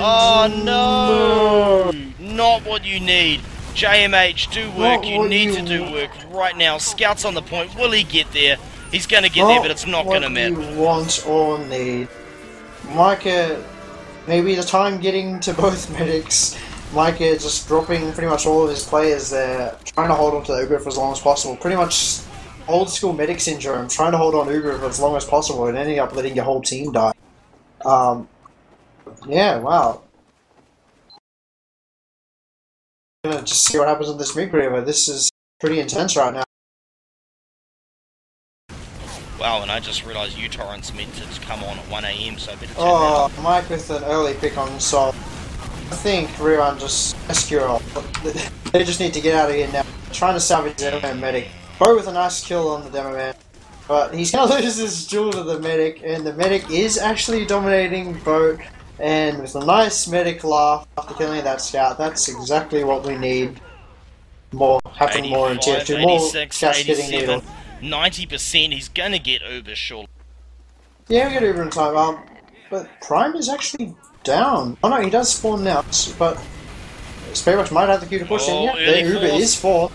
Oh no! Not what you need. JMH, do work. You need to do work right now. Scout's on the point. Will he get there? He's going to get there, but it's not going to matter. What you want or need. Micah, maybe the time getting to both medics. Micah just dropping pretty much all of his players there, trying to hold on to the Uber for as long as possible. Pretty much old school medic syndrome, trying to hold on to Uber for as long as possible and ending up letting your whole team die. Yeah, wow. I'm gonna just see what happens with this mid-griever. This is pretty intense right now. Wow, and I just realised uTorrent's meant to come on at 1 AM, so I better turn that Oh, off. Mike with an early pick on Sol. I think Rewan just SQL. They just need to get out of here now. Trying to salvage the Demoman medic. Bo with a nice kill on the Demoman. But he's going to lose his duel to the medic, and the medic is actually dominating Bo. And with a nice medic laugh after killing that scout, that's exactly what we need. More happen more in tier 2. More 86, scouts getting 87, needled. 90%. He's gonna get Uber, surely. Yeah, we get Uber in time. But Prime is actually down. Oh no, he does spawn now. But Spadebox might have the Q to push in. Yeah, their Uber is 4.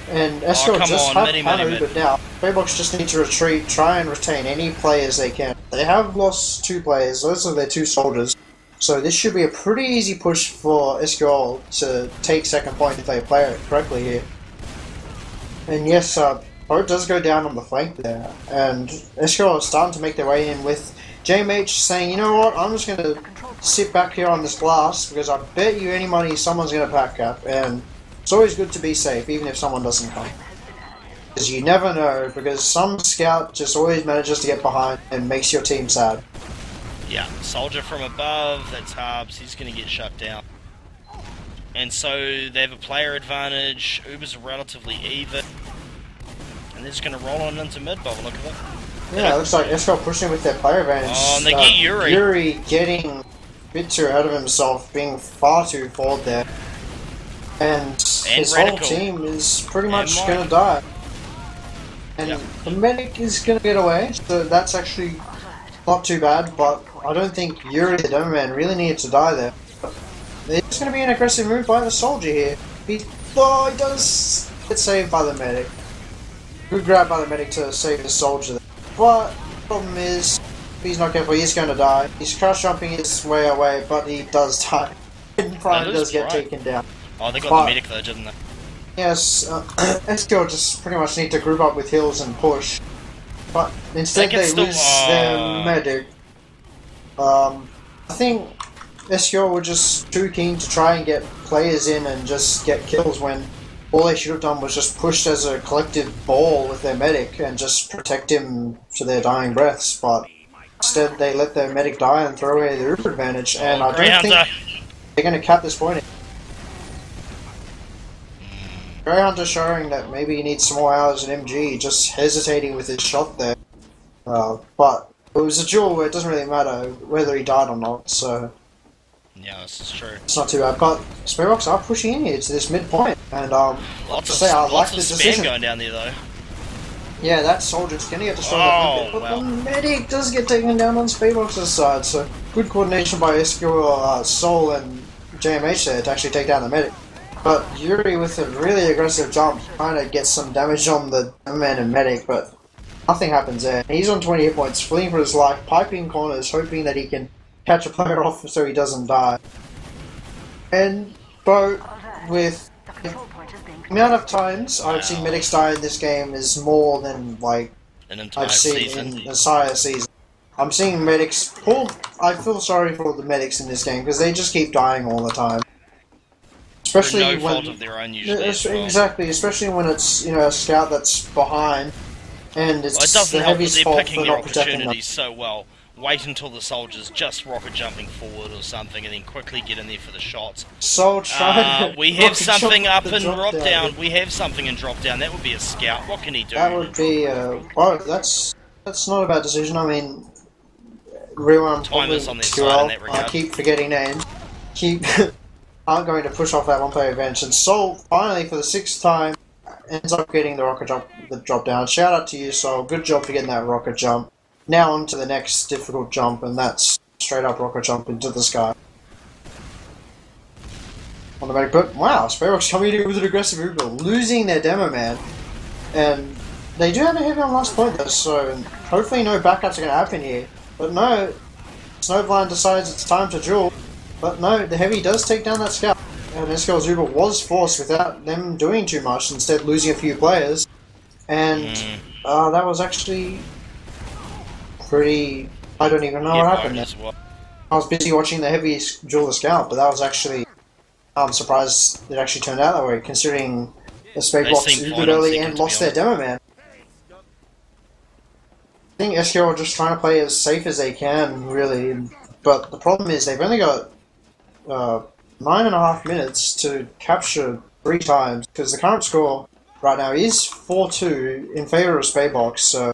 And Escort just have Uber now. Spadebox just need to retreat, try and retain any players they can. They have lost 2 players, those are their 2 soldiers. So this should be a pretty easy push for SQL to take second point if they play it correctly here. And yes, Bo does go down on the flank there. And SQL is starting to make their way in with JMH saying, you know what, I'm just going to sit back here on this glass because I bet you any money someone's going to pack up. And it's always good to be safe, even if someone doesn't come. Because you never know, because some scout just always manages to get behind and makes your team sad. Yeah, soldier from above, that's Harbs, he's going to get shut down. And so they have a player advantage, Uber's relatively even. And they're just going to roll on into mid by the look of it. Yeah, it looks like SQL pushing with their player advantage. Oh, and they get Yuri. Yuri getting a bit too ahead of himself, being far too forward there. And his whole team is pretty much going to die. And the medic is going to get away, so that's actually not too bad, but I don't think Yuri, the Demoman, really needed to die there. There's going to be an aggressive move by the soldier here. He does get saved by the medic. Good grab by the medic to save the soldier there. But the problem is, if he's not careful, he's going to die. He's crouch jumping his way away, but he does die. And Prime does get taken down. Oh, they got the medic though, didn't they? Yes, SQL just pretty much need to group up with heals and push. But instead they lose their medic. I think SQL were just too keen to try and get players in and just get kills when all they should have done was just pushed as a collective ball with their medic and just protect him to their dying breaths. But instead they let their medic die and throw away their Uber advantage. And I don't think they're going to cap this point. Grey Hunter showing that maybe he needs some more hours in MG, just hesitating with his shot there. But it was a duel where it doesn't really matter whether he died or not, so... Yeah, this is true. It's not too bad, but Spadebox are pushing in here to this midpoint, and I like the decision. Going down there though. Yeah, that soldier's gonna get destroyed, but the medic does get taken down on Spadebox's side, so good coordination by SQL, Sol and JMH there to actually take down the medic. But Yuri with a really aggressive jump, trying to get some damage on the man and medic, but nothing happens there. He's on 20 hit points, fleeing for his life, piping corners, hoping that he can catch a player off so he doesn't die. And Bo, with the amount of times I've seen medics die in this game is more than like I've seen in the entire season. I'm seeing medics I feel sorry for the medics in this game because they just keep dying all the time. Especially no fault of their own usually. Exactly, especially when it's a scout that's behind, and it's the heavy's fault for not protecting them. So well. Wait until the soldiers just rocket jumping forward or something, and then quickly get in there for the shots. We have something up and drop down. We have something in drop down. That would be a scout. What can he do? That would be that's not a bad decision. I mean, Rewan timers on their side in that regard. I keep forgetting names. Aren't going to push off that one-player advantage, and Sol finally for the 6th time ends up getting the drop down. Shout out to you, Sol. Good job for getting that rocket jump. Now on to the next difficult jump, and that's straight up rocket jump into the sky. On the medic, but wow, Spadebox coming in with an aggressive Uber, losing their demo man, and they do have a heavy on last point though, so hopefully no backups are going to happen here. But no, Snowblind decides it's time to duel, but no, the heavy does take down that scout, and SQL's Uber was forced without them doing too much, instead losing a few players, and that was actually pretty I don't even know Get what happened bonus there. well. I was busy watching the heavy duel the scout, but that was actually... I'm surprised it actually turned out that way, considering the Spadebox seemed fine Ubered on early second, and to be honest. lost their demo man. I think SQL are just trying to play as safe as they can, really, but the problem is they've only got 9.5 minutes to capture 3 times, because the current score right now is 4-2 in favour of Spadebox, so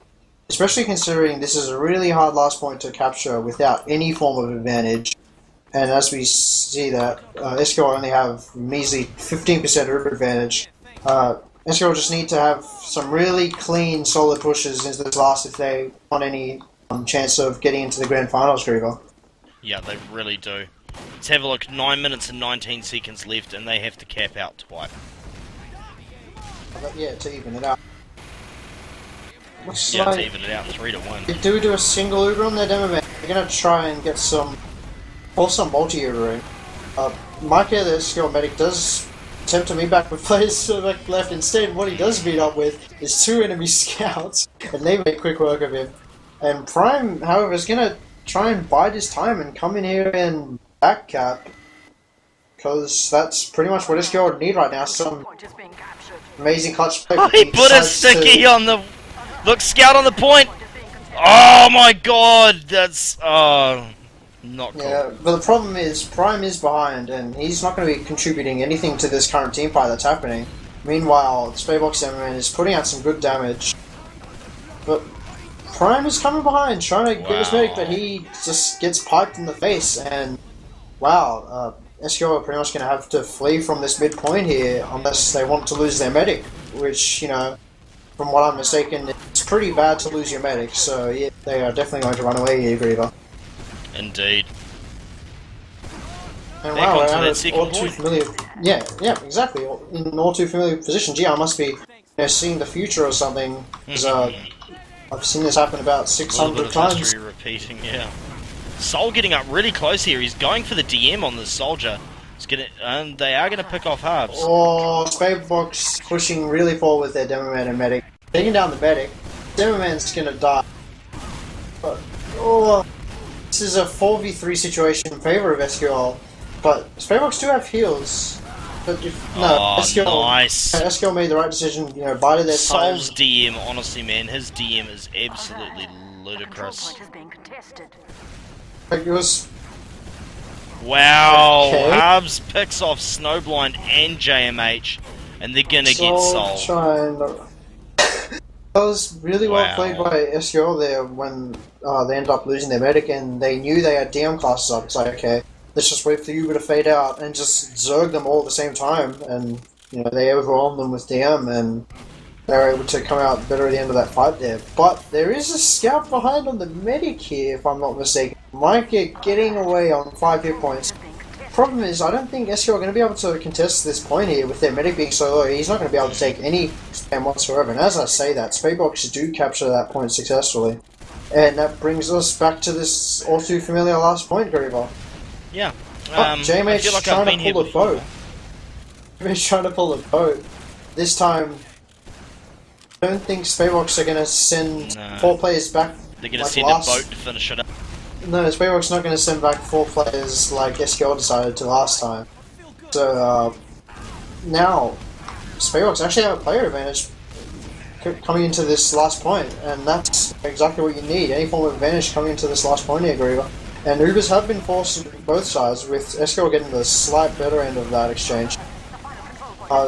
especially considering this is a really hard last point to capture without any form of advantage, and as we see that SQL only have measly 15% Uber advantage. SQL just need to have some really clean, solid pushes into this last if they want any chance of getting into the grand finals, Griever. Yeah, they really do. Let's have a look. 9 minutes and 19 seconds left, and they have to cap out twice. But yeah, to even it out. Looks Yeah, like to even it out, 3-1. they do a single Uber on their demo man. They're going to try and get some, or some multi-Ubering. Mike here, the skill medic, does attempt to meet back with players back left. Instead, what he does meet up with is 2 enemy scouts, and they make quick work of him. And Prime, however, is going to try and bide his time and come in here and back cap, because that's pretty much what SQL would need right now. Some amazing clutch play. Oh, he put a sticky on the... Look, scout on the point! Oh my god! That's... not cool. Yeah, but the problem is, Prime is behind, and he's not going to be contributing anything to this current team fight that's happening. Meanwhile, Spadebox Man is putting out some good damage. But Prime is coming behind, trying to get his medic, but he just gets piped in the face, and wow, SQL are pretty much going to have to flee from this midpoint here, unless they want to lose their medic, which, you know, from what I'm mistaken, it's pretty bad to lose your medic, so yeah, they are definitely going to run away here, Griever. Indeed. And Back wow, onto we're that at second all too point. familiar. Yeah, exactly. In an all too familiar position. Gee, I must be, seeing the future or something. Because I've seen this happen about 600 times. History repeating, yeah. Soul getting up really close here. He's going for the DM on this soldier. And they are going to pick off halves. Oh, Spadebox pushing really forward with their Demo Man and Medic. Taking down the Medic. Demo Man's going to die. But, this is a 4v3 situation in favor of SQL. But Spadebox do have heals. But SQL made the right decision, bided their time. Soul's DM, honestly, man, his DM is absolutely ludicrous. Like, it was... Wow, Okay. Harbs picks off Snowblind and JMH, and they're gonna get Soul. That was really well played by SQL there when they ended up losing their medic, and they knew they had DM classes up. It's like, okay, let's just wait for the Uber to fade out and just zerg them all at the same time, and they overwhelmed them with DM, and they were able to come out better at the end of that fight there. But there is a scout behind on the medic here, if I'm not mistaken. Might get getting away on 5 hit points. Problem is, I don't think SQ are going to be able to contest this point here with their medic being so low. He's not going to be able to take any spam whatsoever. And as I say that, Spadebox do capture that point successfully. And that brings us back to this all too familiar last point, Griever. Yeah. JMH I feel like trying I've been to here pull a before. boat. JMH trying to pull a boat. This time, I don't think Spadebox are going to send 4 players back. They're going to like send a boat to finish it up. No, Spadebox not going to send back 4 players like SQL decided to last time. So, now, Spadebox actually have a player advantage coming into this last point, and that's exactly what you need. Any form of advantage coming into this last point here, Griever. And Ubers have been forced on both sides, with SQL getting the slight better end of that exchange.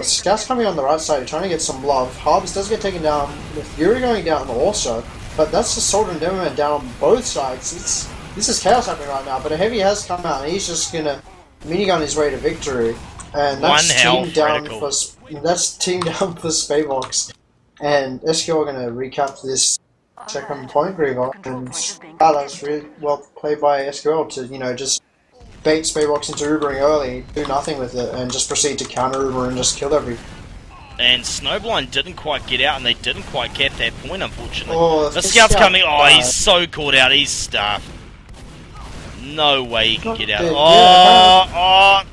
Scouts coming on the right side, trying to get some love. Harbs does get taken down, with Yuri going down also, but that's the Soldier and Demoman down on both sides. This is chaos happening right now, but a heavy has come out, and he's just gonna minigun his way to victory. And that's team down for Spadebox. And SQ are gonna recap this second point, Griever. And that's really well played by SQL to, just bait Spadebox into Ubering early, do nothing with it, and just proceed to counter Uber and just kill everything. And Snowblind didn't quite get out, and they didn't quite cap that point, unfortunately. Oh, the scout's coming. Oh, he's so caught out. He's stuffed. No way he can get out.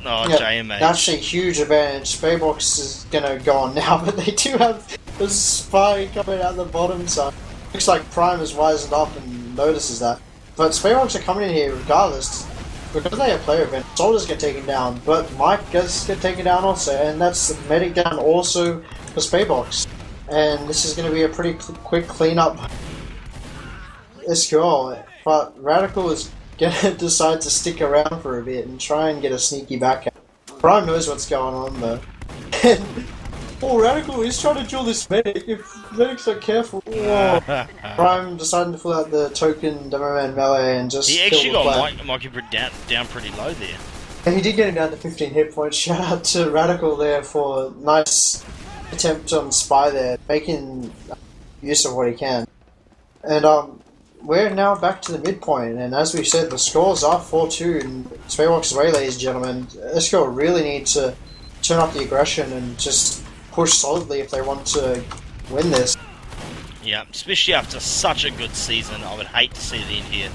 JMH. That's a huge advantage. Spadebox is gonna go on now, but they do have a spy coming out the bottom side. Looks like Prime is wising up and notices that. But Spadebox are coming in here regardless. Because they have player event, soldiers get taken down, but Mike gets taken down also, and that's the medic down also for Spadebox. And this is going to be a pretty quick cleanup SQL, but Radical is going to decide to stick around for a bit and try and get a sneaky back out. Prime knows what's going on though. And Radical is trying to duel this medic. If medic's not careful, Prime decided to pull out the token Demoman melee and just. He actually got Mikey down pretty low there. And he did get him down to 15 hit points. Shout out to Radical there for a nice attempt on Spy there, making use of what he can. And we're now back to the midpoint, and as we said, the scores are 4-2 in Spadebox's way, ladies and gentlemen. SQL really need to turn up the aggression and just push solidly if they want to win this. Yeah, especially after such a good season, I would hate to see the end here.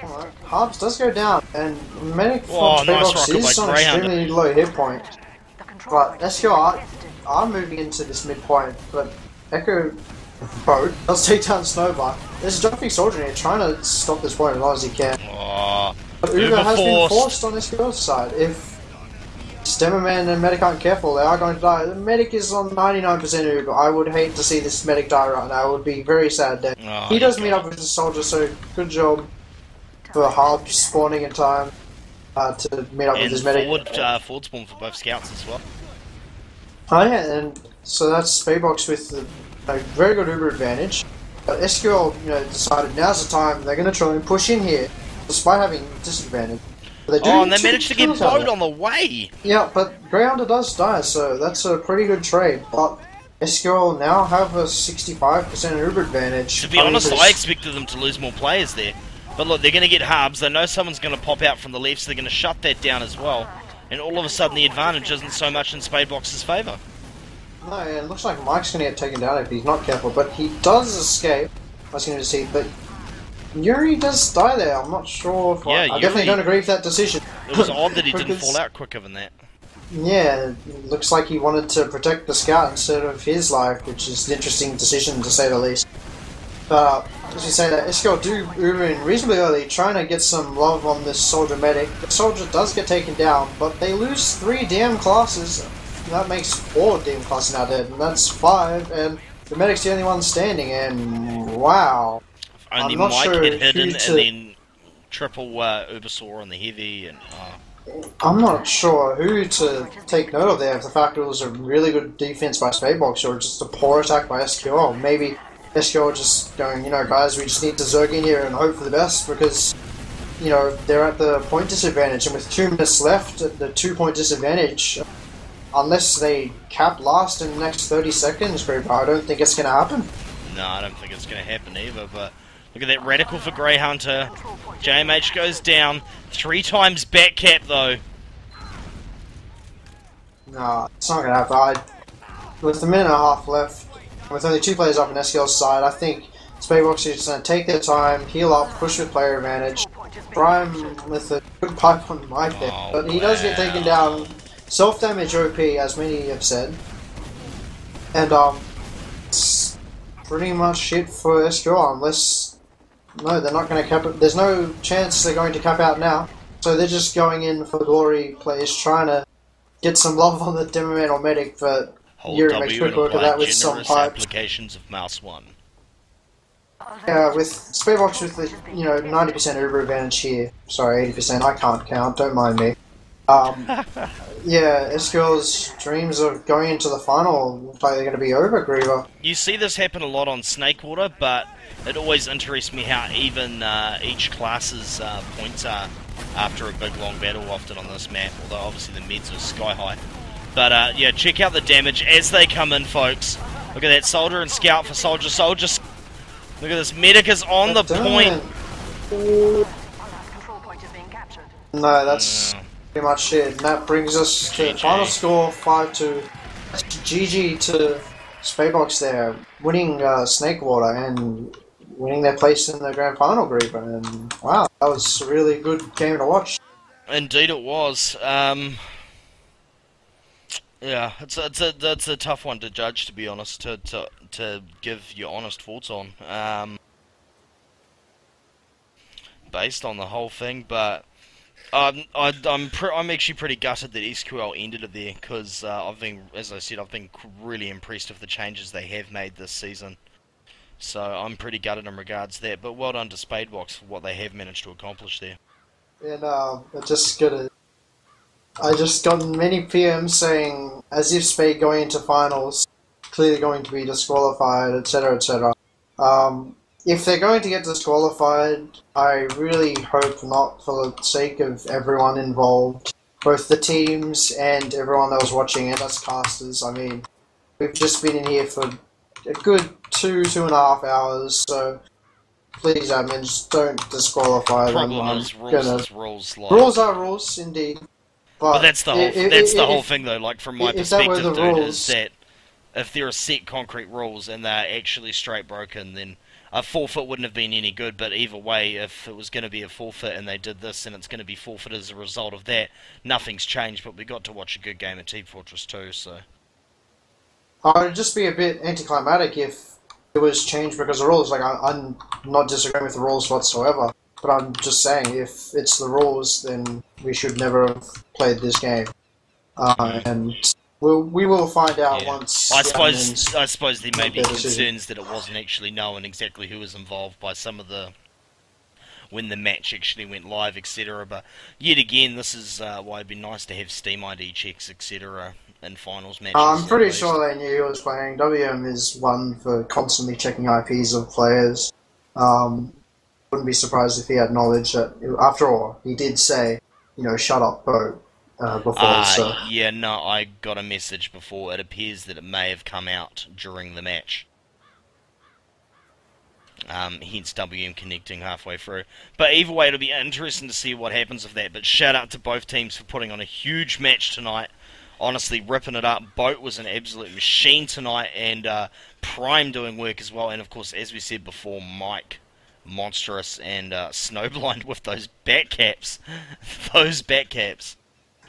Alright, Harps does go down, and Medic from Spadebox is on extremely low hit point. But SQL are moving into this midpoint, but Echo Boat does take down Snowbar. There's a jumping soldier here trying to stop this point as long as he can. But Uber has been forced on SQL's side. If Stemmerman and Medic aren't careful, they are going to die. The Medic is on 99% Uber. I would hate to see this Medic die right now. It would be very sad day. He does meet up with the soldier, so good job for Harp spawning in time to meet up with his Medic. Forward spawn for both scouts as well. Oh yeah, and so that's Spadebox with a very good Uber advantage. But SQL, decided now's the time they're going to try and push in here, despite having disadvantage. But and they managed to get Boat on the way! Yeah, but Greyhunter does die, so that's a pretty good trade. But SQL now have a 65% Uber advantage. To be honest, I expected them to lose more players there. But look, they're going to get hubs, they know someone's going to pop out from the left, so they're going to shut that down as well. And all of a sudden the advantage isn't so much in Spadebox's favour. No, it looks like Mike's going to get taken down if he's not careful, but he does escape. I was going to see, but Yuri does die there. I'm not sure if I definitely don't agree with that decision. It was odd that he didn't fall out quicker than that. Yeah, it looks like he wanted to protect the scout instead of his life, which is an interesting decision to say the least. But as you say that, SQL do Uber in reasonably early, trying to get some love on this soldier medic. The soldier does get taken down, but they lose 3 DM classes. That makes 4 DM classes now dead, and that's 5, and the medic's the only one standing, and wow. Only Mike get hidden, and then triple Ubersaur on the heavy, and I'm not sure who to take note of there, if the fact it was a really good defense by Spadebox, or just a poor attack by SQL. Maybe SQL just going, guys, we just need to zerg in here and hope for the best, because, they're at the point disadvantage, and with 2 minutes left at the 2-point disadvantage, unless they cap last in the next 30 seconds, I don't think it's going to happen. No, I don't think it's going to happen either, but look at that Radical for Greyhunter. JMH goes down. 3 times back cap, though. No, it's not going to happen. With a minute and a half left, with only 2 players up on SQL's side, I think Spadebox is going to take their time, heal up, push with player advantage. Prime with a good pipe on Mike there, but he does get taken down. Self-damage OP, as many have said. And, it's pretty much it for SQL, unless... No, they're not going to cap it. There's no chance they're going to cap out now. So they're just going in for glory plays, trying to get some love on the Demoman or Medic, but Yuri makes quick work of that with some pipes. Applications of Mouse 1. Yeah, with Spadebox with the, 90% Uber advantage here. Sorry, 80%, I can't count, don't mind me. Yeah, SQL's dreams of going into the final look like they're going to be over, Griever. You see this happen a lot on Snakewater, but it always interests me how even each class's points are after a big long battle often on this map, although obviously the meds are sky high. But yeah, check out the damage as they come in, folks. Look at that soldier and scout for soldier. Look at this, medic is on the point. No, that's pretty much it. And that brings us to the final score, 5-2. GG to Spadebox there, winning Snakewater and winning their place in the grand final, Griever. And wow, that was a really good game to watch. Indeed it was. Yeah, it's a tough one to judge, to be honest. To to give your honest thoughts on, based on the whole thing. But I'm actually pretty gutted that SQL ended it there, because as I said, I've been really impressed with the changes they have made this season. So I'm pretty gutted in regards to that. But well done to Spadebox for what they have managed to accomplish there. And I just got many PMs saying, as if Spade going into finals, clearly going to be disqualified, etc., etc. If they're going to get disqualified, I really hope not, for the sake of everyone involved, both the teams and everyone that was watching and us casters. I mean, we've just been in here for a good 2.5 hours, so please, just don't disqualify them. Problem is, rules. Like... Rules are rules, indeed. But that's the whole thing, though. Like, from my perspective, dude, rules, is that if there are set concrete rules and they're actually straight broken, then a forfeit wouldn't have been any good. But either way, if it was going to be a forfeit and they did this and it's going to be forfeit as a result of that, nothing's changed. But we got to watch a good game of Team Fortress 2, so... It would just be a bit anticlimactic if it was changed because of rules. Like, I'm not disagreeing with the rules whatsoever, but I'm just saying, if it's the rules, then we should never have played this game. And we will find out once... I suppose there may be concerns that it wasn't actually known exactly who was involved by some of the... when the match actually went live, etc. But yet again, this is why it'd be nice to have Steam ID checks, etc. in finals matches. I'm pretty sure they knew he was playing. WM is one for constantly checking IPs of players. Wouldn't be surprised if he had knowledge that, after all, he did say, shut up, Bo, before. So. Yeah, no, I got a message before. It appears that it may have come out during the match. Hence WM connecting halfway through. But either way, it'll be interesting to see what happens with that. But shout out to both teams for putting on a huge match tonight. Honestly, ripping it up. Boat was an absolute machine tonight, and Prime doing work as well. And of course, as we said before, Mike, monstrous, and Snowblind with those bat caps. Those bat caps.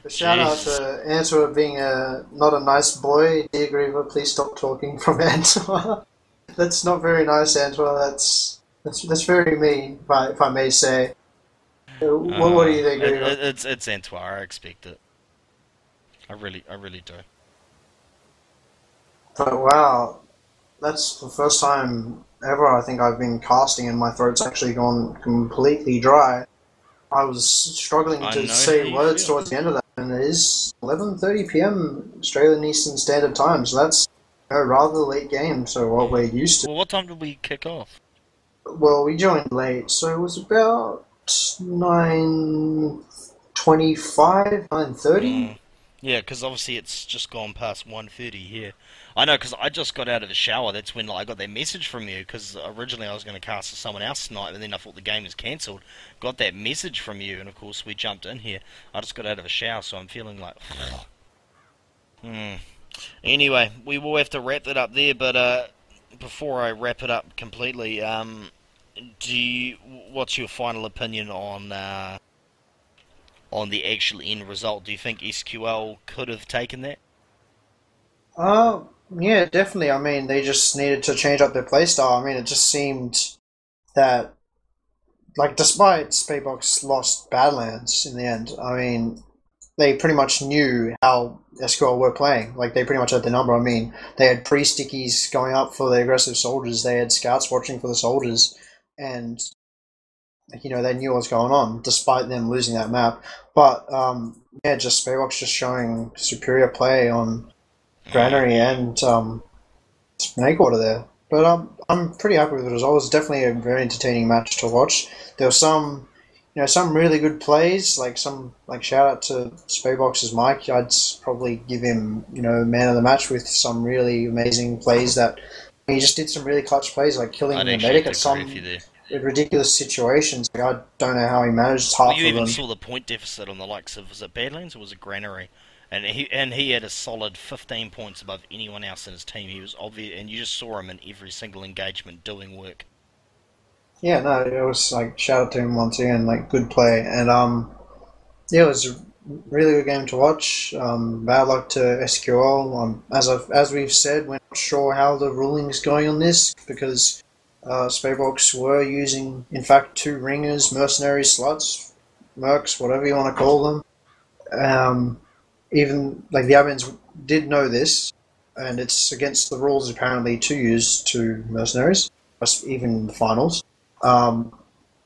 Shout out to Antoine being not a nice boy. Dear Griever, please stop talking from Antoine. That's not very nice, Antoine. That's very mean, if I may say. What do you think, Griever? It's Antoine. I expect it. I really do. But wow, that's the first time ever I think I've been casting and my throat's actually gone completely dry. I was struggling to say words towards the end of that, and it is 11:30 PM Australian Eastern Standard Time, so that's a rather late game, so what we're used to. Well, what time did we kick off? Well, we joined late, so it was about 9:25, 9:30. Yeah, because obviously it's just gone past 1:30 here. I know, because I just got out of the shower. That's when I got that message from you, because originally I was going to cast for someone else tonight, and then I thought the game was cancelled. Got that message from you, and of course we jumped in here. I just got out of a shower, so I'm feeling like... Anyway, we will have to wrap that up there, but before I wrap it up completely, what's your final opinion on the actual end result? Do you think SQL could have taken that? Yeah, definitely. I mean, they just needed to change up their playstyle. I mean, it just seemed that, like, despite Spadebox lost Badlands in the end, I mean, they pretty much knew how SQL were playing. Like, they pretty much had the number. I mean, they had pre-stickies going up for the aggressive soldiers. They had scouts watching for the soldiers. And, they knew what was going on, despite them losing that map. But, yeah, just Spadebox just showing superior play on Granary and Snakewater there. But I'm pretty happy with the result. It was definitely a very entertaining match to watch. There were some really good plays, like shout out to Spadebox's Mike. I'd probably give him, man of the match with some really amazing plays that he just did some really clutch plays, like killing the medic at some ridiculous situations. Like, I don't know how he managed half of them. You even saw the point deficit on the likes of, was it Badlands or was it Granary? And he had a solid 15 points above anyone else in his team. He was obvious, and you just saw him in every single engagement doing work. Yeah, no, it was like, shout out to him once again, like, good play. And yeah, it was really good game to watch. Bad luck to SQL. As we've said, we're not sure how the ruling is going on this because Spadebox were using, in fact, two ringers, mercenaries, sluts, mercs, whatever you want to call them. Even like the admins did know this, and it's against the rules apparently to use two mercenaries, even in the finals. Yeah,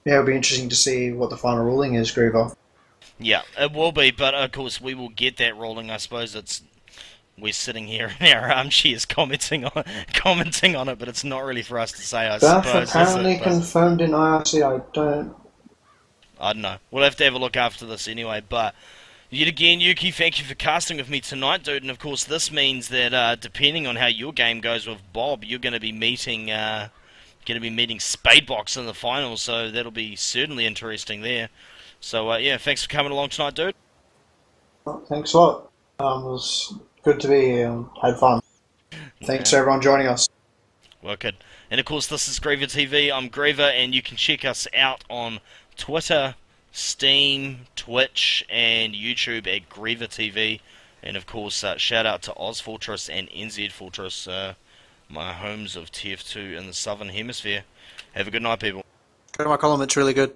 it'll be interesting to see what the final ruling is, Griever. Yeah, it will be, but of course we will get that ruling. I suppose we're sitting here in our armchairs commenting on it, but it's not really for us to say. I Beth suppose apparently is it? confirmed in IRC. I don't know. We'll have to have a look after this anyway. But yet again, Yuki, thank you for casting with me tonight, dude. And of course, this means that depending on how your game goes with Bob, you're going to be meeting Spadebox in the finals. So that'll be certainly interesting there. So yeah, thanks for coming along tonight, dude. Well, thanks a lot. It was good to be here. Had fun. Thanks to everyone joining us. Well, good. And of course, this is GreaverTV. I'm Greaver, and you can check us out on Twitter, Steam, Twitch, and YouTube at GreaverTV. And of course, shout out to ozfortress and NZfortress, my homes of TF2 in the Southern Hemisphere. Have a good night, people. Go to my column, it's really good.